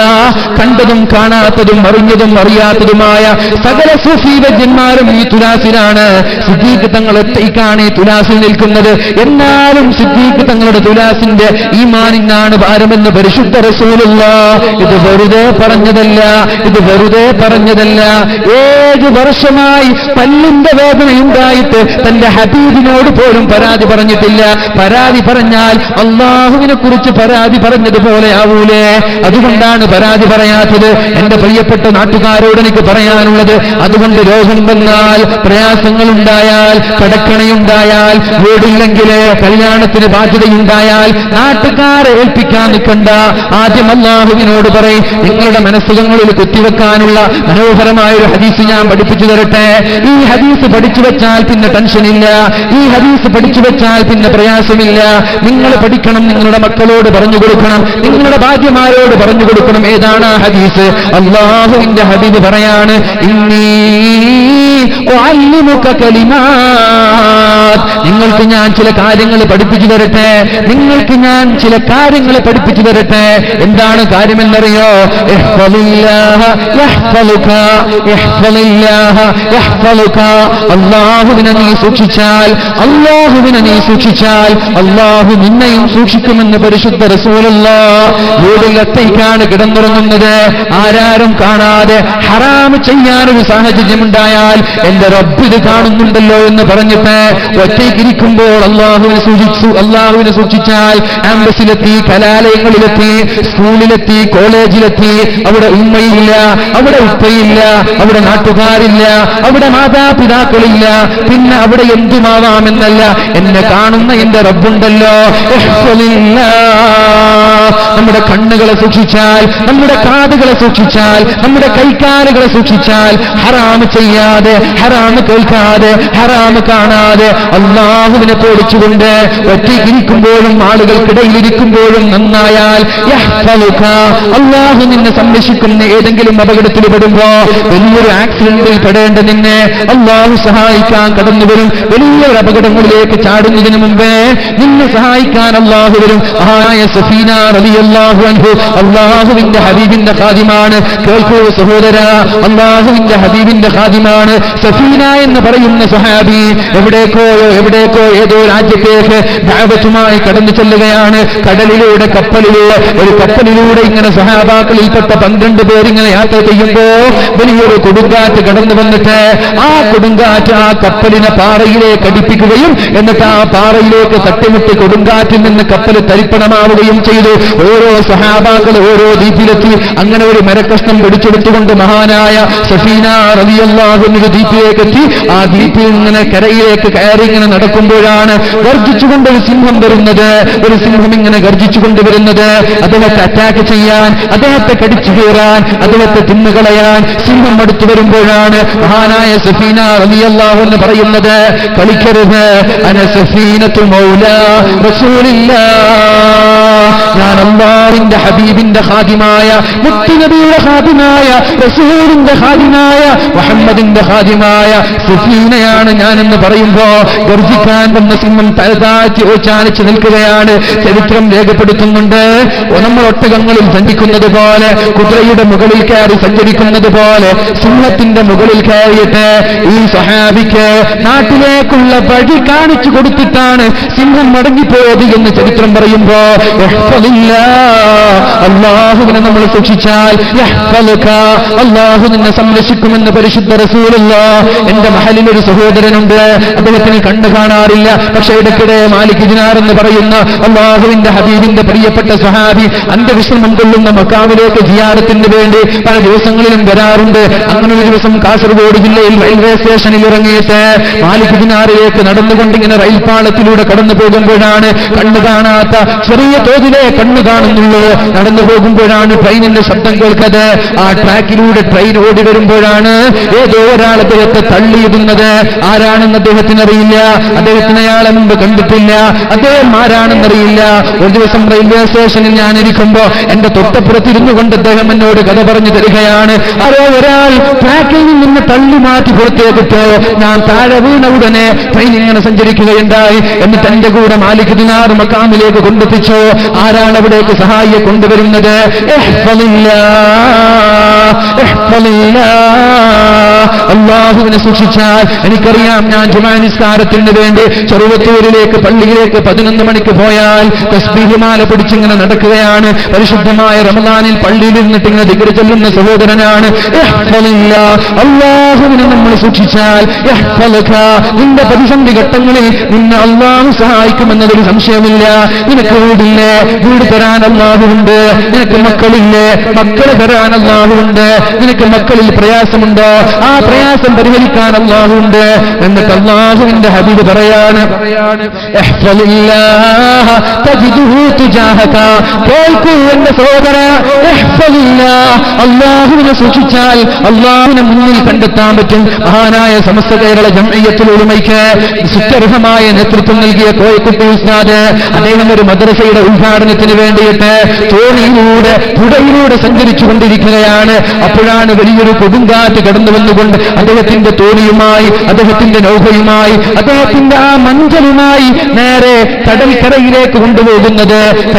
കണ്ടതും കാണാത്തതും അറിഞ്ഞതും അറിയാത്തതുമായ സകല സൂഫി വര്യന്മാരും ഈ തുലാസിലാണ്. സിദ്ദീഖ് തങ്ങൾ ഒറ്റയ്ക്കാണ് ഈ തുലാസിൽ നിൽക്കുന്നത്. എന്നാലും സിദ്ദീഖ് തങ്ങളുടെ തുലാസിന്റെ ഈമാനിനാണ് ഭാരമെന്ന് പരിശുദ്ധ റസൂലുള്ളാഹ്. ഇത് വെറുതെ പറഞ്ഞതല്ല. 7 വർഷമായി പല്ലിന്റെ വേദനയുണ്ടായിട്ട് തന്റെ ഹബീബിനോട് പോലും പരാതി പറഞ്ഞിട്ടില്ല. പരാതി പറഞ്ഞാൽ അള്ളാഹുവിനെ കുറിച്ച് പരാതി പറഞ്ഞതുപോലെ ആവൂലേ? അതുകൊണ്ടാണ് പരാതി പറയാത്തത്. എന്റെ പ്രിയപ്പെട്ട നാട്ടുകാരോട് എനിക്ക് പറയാനുള്ളത്, അതുകൊണ്ട് രോഗം വന്നാൽ, പ്രയാസങ്ങളുണ്ടായാൽ, കടക്കണയുണ്ടായാൽ, വീടില്ലെങ്കിൽ കല്യാണത്തിന് ബാധ്യതയുണ്ടായാൽ നാട്ടുകാരെ ഏൽപ്പിക്കാൻ നിൽക്കണ്ട. ആദ്യം അല്ലാഹുവിനോട് പറയും. നിങ്ങളുടെ മനസ്സുകളിൽ കുത്തിവെക്കാനുള്ള മനോഹരമായൊരു ഹദീസ് ഞാൻ പഠിപ്പിച്ചു തരട്ടെ. ഈ ഹദീസ് പഠിച്ചു വെച്ചാൽ പിന്നെ ടെൻഷനില്ല, ഈ ഹദീസ് പഠിച്ചു വെച്ചാൽ പിന്നെ പ്രയാസമില്ല. നിങ്ങൾ പഠിക്കണം, നിങ്ങളുടെ മക്കളോട് പറഞ്ഞു കൊടുക്കണം, നിങ്ങളുടെ ഭാര്യമാരോട് പറഞ്ഞു കൊടുക്കണം. ഏതാണ് ആ ഹദീസ്? അല്ലാഹുവിന്റെ ഹബീബ് പറയാണ്, ഇന്നീ ഉഅല്ലിമുക കലിമാത്. നിങ്ങൾക്ക് ഞാൻ ചില കാര്യങ്ങൾ പഠിപ്പിച്ചു തരട്ടെ, എന്താണ് കാര്യമെന്നറിയോ? അല്ലാഹുവിനെ നീ സൂക്ഷിച്ചാൽ അല്ലാഹു നിന്നെയും സൂക്ഷിക്കുമെന്ന് പരിശുദ്ധ റസൂലുള്ളാഹ്. വീടിൽ ഒറ്റയ്ക്കാണ് കിടന്നുറങ്ങുന്നത്, ആരാരും കാണാതെ ഹറാം ചെയ്യാനൊരു സാഹചര്യമുണ്ടായാൽ എന്റെ റബ്ബ് ഇത് കാണുന്നുണ്ടല്ലോ എന്ന് പറഞ്ഞിട്ട് ഒറ്റയ്ക്കിരിക്കുമ്പോൾ അല്ലാഹുവിനെ സൂക്ഷിച്ചാൽ ആംബസിലെത്തി, കലാലയങ്ങളിലെത്തി, സ്കൂളിലെത്തി, കോളേജിലെത്തി, അവിടെ ഉമ്മയില്ല, അവിടെ ഉപ്പയില്ല, അവിടെ നാട്ടുകാരില്ല, അവിടെ മാതാപിതാക്കളില്ല, പിന്നെ അവിടെ എന്തുമാവാമെന്നല്ല, എന്നെ കാണുന്ന എന്റെ റബ്ബുണ്ടല്ലോ. നമ്മുടെ കണ്ണുകളെ സൂക്ഷിച്ചാൽ, നമ്മുടെ കാതുകളെ സൂക്ഷിച്ചാൽ, നമ്മുടെ കൈക്കാലുകളെ സൂക്ഷിച്ചാൽ, ഹറാം ചെയ്യാതെ ഹറാമ് കേൾക്കാതെ ഹറാമ് കാണാതെ അള്ളാഹുവിനെ പേടിച്ചുകൊണ്ട് ഒറ്റയ്ക്കിരിക്കുമ്പോഴും ആളുകൾക്കിടയിലിരിക്കുമ്പോഴും നന്നായാൽ യഹ്ഫളുക, അള്ളാഹു നിന്നെ സംരക്ഷിക്കുന്ന. ഏതെങ്കിലും അപകടത്തിൽ പെടുമ്പോ, വലിയൊരു ആക്സിഡന്റിൽ പെടേണ്ട നിന്നെ അള്ളാഹു സഹായിക്കാൻ കടന്നു വരും. വലിയൊരു അപകടങ്ങളിലേക്ക് ചാടുന്നതിന് മുമ്പേ നിന്നെ സഹായിക്കാൻ അള്ളാഹു വരും. ആയ സഫീന റളിയല്ലാഹു അൻഹു അള്ളാഹുവിന്റെ ഹബീബിന്റെ ഖാദിമാണ്. കേൾക്കൂ സഹോദര, അള്ളാഹുവിന്റെ ഹബീബിന്റെ ഖാദിമാണ് സഫീന എന്ന് പറയുന്ന സ്വഹാബി. എവിടേക്കോ ഏതോ രാജ്യത്തേക്ക് ദഅവത്തുമായി കടന്നു ചെല്ലുകയാണ്. കടലിലൂടെ കപ്പലിലൂടെ ഇങ്ങനെ സഹാബാക്കളിൽപ്പെട്ട 12 പേരിങ്ങനെ യാത്ര ചെയ്യുമ്പോ വലിയൊരു കൊടുങ്കാറ്റ് കടന്നു വന്നിട്ട് ആ കൊടുങ്കാറ്റ് ആ കപ്പലിനെ പാറയിലേക്ക് അടിപ്പിക്കുകയും എന്നിട്ട് ആ പാറയിലേക്ക് തട്ടിമുട്ടി കൊടുങ്കാറ്റിൽ നിന്ന് കപ്പൽ തരിപ്പണമാവുകയും ചെയ്തു. ഓരോ സഹാബാക്കൾ ഓരോ ദ്വീപിലെത്തി. അങ്ങനെ ഒരു മരക്കഷ്ണം പിടിച്ചെടുത്തുകൊണ്ട് മഹാനായ സഫീന റളിയല്ലാഹു അൻഹു ദ്വീപിലേക്ക് എത്തി. ആ ദ്വീപിൽ ഇങ്ങനെ കരയിലേക്ക് കയറി ഇങ്ങനെ നടക്കുമ്പോഴാണ് ഗർജിച്ചുകൊണ്ട് ഒരു സിംഹം വരുന്നത്. ഒരു സിംഹം ഇങ്ങനെ ഗർജിച്ചുകൊണ്ട് വരുന്നത്. അദ്ദേഹത്തെ അറ്റാക്ക് ചെയ്യാൻ, അദ്ദേഹത്തെ കടിച്ചു കീറാൻ, അദ്ദേഹത്തെ തിന്നുകളയാൻ സിംഹം അടുത്തു വരുമ്പോഴാണ് മഹാനായ സഫീന റളിയല്ലാഹു അൻഹു പറയുന്നത്, കളിക്കരുത്, അന സഫീനത്തു മൗലാ റസൂലില്ലാഹ്, ഞാൻ അല്ലാഹുവിന്റെ ഹബീബിന്റെ ഖാദിമായ, മുത്തുനബിയുടെ ഖാദിമായ, റസൂലിന്റെ ഖാദിമായ, മുഹമ്മദിന്റെ ഖാദിമായ സഫീനയാണ് ഞാനെന്ന് പറയുമ്പോ ഗർജിക്കാൻ വന്ന സിംഹം തലതാഴ്ത്തി ഓച്ചാനിച്ച് നിൽക്കുകയാണ്. ചരിത്രം രേഖപ്പെടുത്തുന്നുണ്ട്, നമ്മൾ ഒട്ടകങ്ങളിൽ സഞ്ചരിക്കുന്നത് പോലെ, കുതിരയുടെ മുകളിൽ കയറി സഞ്ചരിക്കുന്നത് പോലെ സിംഹത്തിന്റെ മുകളിൽ കയറിയിട്ട് ഈ സഹാബിക്ക് നാട്ടിലേക്കുള്ള വഴി കാണിച്ചു കൊടുത്തിട്ടാണ് സിംഹം മടങ്ങിപ്പോയത് എന്ന് ചരിത്രം പറയുമ്പോ അല്ലാഹുവിനെ നമ്മൾ സൂക്ഷിച്ചാൽ അല്ലാഹു നിന്നെ സംരക്ഷിക്കുമെന്ന് പരിശുദ്ധ റസൂലുള്ളാഹ്. എന്റെ മഹലിൽ ഒരു സഹോദരനുണ്ട്, അദ്ദേഹത്തിന് കണ്ണു കാണാറില്ല. പക്ഷേ ഇടയ്ക്കിടെ മാലിക് ദിനാർ എന്ന് പറയുന്ന അല്ലാഹുവിന്റെ ഹബീബിന്റെ പ്രിയപ്പെട്ട സ്വഹാബി അന്ത്യവിശ്രമം കൊള്ളുന്ന മക്കാമിലേക്ക് സിയാറത്തിന് വേണ്ടി പല ദിവസങ്ങളിലും വരാറുണ്ട്. അങ്ങനെ ഒരു ദിവസം കാസർഗോഡ് ജില്ലയിൽ റെയിൽവേ സ്റ്റേഷനിൽ ഇറങ്ങിയിട്ട് മാലിക് ദിനാറിലേക്ക് നടന്നുകൊണ്ടിങ്ങനെ റെയിൽപാളത്തിലൂടെ കടന്നു പോകുമ്പോഴാണ് കണ്ണു കാണാത്ത, ചെറിയ തോതിലെ കണ്ണു കാണുന്നുള്ളൂ. നടന്നു പോകുമ്പോഴാണ് ട്രെയിനിന്റെ ശബ്ദം കേൾക്കത്. ആ ട്രാക്കിലൂടെ ട്രെയിൻ ഓടി വരുമ്പോഴാണ് ഏതോ ഒരാൾ അദ്ദേഹത്തെ തള്ളിയിടുന്നത്. ആരാണെന്ന് അദ്ദേഹത്തിന് അറിയില്ല, അദ്ദേഹത്തിന് അയാളെ മുമ്പ് കണ്ടിട്ടില്ല, അദ്ദേഹം ആരാണെന്നറിയില്ല. ഒരു ദിവസം റെയിൽവേ സ്റ്റേഷനിൽ ഞാൻ ഇരിക്കുമ്പോ എന്റെ തൊട്ടപ്പുറത്തിരുന്നു കൊണ്ട് അദ്ദേഹം എന്നോട് കഥ പറഞ്ഞു തരികയാണ്. ആരോ ഒരാൾ ട്രാക്കിൽ നിന്ന് തള്ളി മാറ്റി പുറത്തേക്കിട്ടോ. ഞാൻ താഴെ വീണ ഉടനെ ട്രെയിൻ ഇങ്ങനെ സഞ്ചരിക്കുകയുണ്ടായി. എന്നിട്ട് എന്റെ കൂടെ മാലിക് ദിനാർ മക്കാമിലേക്ക് കൊണ്ടെത്തിച്ചു. ആരാണ് അവിടേക്ക് സഹായിയെ കൊണ്ടുവരുന്നത്? അല്ലാഹുവിനെ സൂക്ഷിച്ചാൽ. എനിക്കറിയാം, ഞാൻ ജുമാ നിസ്കാരത്തിന് വേണ്ടി ചെറുവത്തൂരിലേക്ക് പള്ളിയിലേക്ക് 11 മണിക്ക് പോയാൽ തസ്ബീഹുമാല പിടിച്ചിങ്ങനെ നടക്കുകയാണ്. പരിശുദ്ധമായ റമദാനിൽ പള്ളിയിൽ ഇരുന്നിട്ട് ഇങ്ങനെ ദിക്ർ ചൊല്ലുന്ന സഹോദരനാണ്. അല്ലാഹുവിനെ നമ്മൾ സൂക്ഷിച്ചാൽ നിന്റെ പ്രതിസന്ധി ഘട്ടങ്ങളിൽ നിന്നെ അല്ലാഹു സഹായിക്കുമെന്നതൊരു സംശയമില്ല. നിനക്ക് വീടില്ലേ, വീട് തരാൻ അല്ലാഹുവുണ്ട്. നിനക്ക് മക്കളില്ലേ, മക്കളെ തരാൻ അല്ലാഹുവുണ്ട്. നിനക്ക് മക്കളിൽ പ്രയാസമുണ്ടോ, ആ പ്രയാസം പരിഹരിക്കാൻ അല്ലാഹുവുണ്ട്. എന്നിട്ട് അല്ലാഹുവിന്റെ ഹബീബ് പറയാണ്, കേൾക്കൂ എന്റെ സഹോദര, അല്ലാഹുവിനെ സൂക്ഷിച്ചാൽ അല്ലാഹുവിനെ മുന്നിൽ കണ്ടെത്താൻ പറ്റും. മഹാനായ സമസ്ത കേരള ജംഇയ്യത്തുൽ ഉലമയ്ക്ക് സുത്യർഹമായ നേതൃത്വം നൽകിയ കോയക്കുട്ടി ഉസ്താദ്, അദ്ദേഹം ഒരു മദ്രസയുടെ ഉദ്ഘാടനത്തിന് വേണ്ടിയിട്ട് തോണിയിലൂടെ പുഴയിലൂടെ സഞ്ചരിച്ചു കൊണ്ടിരിക്കുകയാണ്. അപ്പോഴാണ് വലിയൊരു കൊടുങ്കാറ്റ് കടന്നു വന്നുകൊണ്ട് അദ്ദേഹത്തിന്റെ തോണിയുമായി, അദ്ദേഹത്തിന്റെ നൗകയുമായി, അദ്ദേഹത്തിന്റെ ആ മഞ്ചലുമായി നേരെ കടൽക്കരയിലേക്ക് കൊണ്ടുപോകുന്നത്.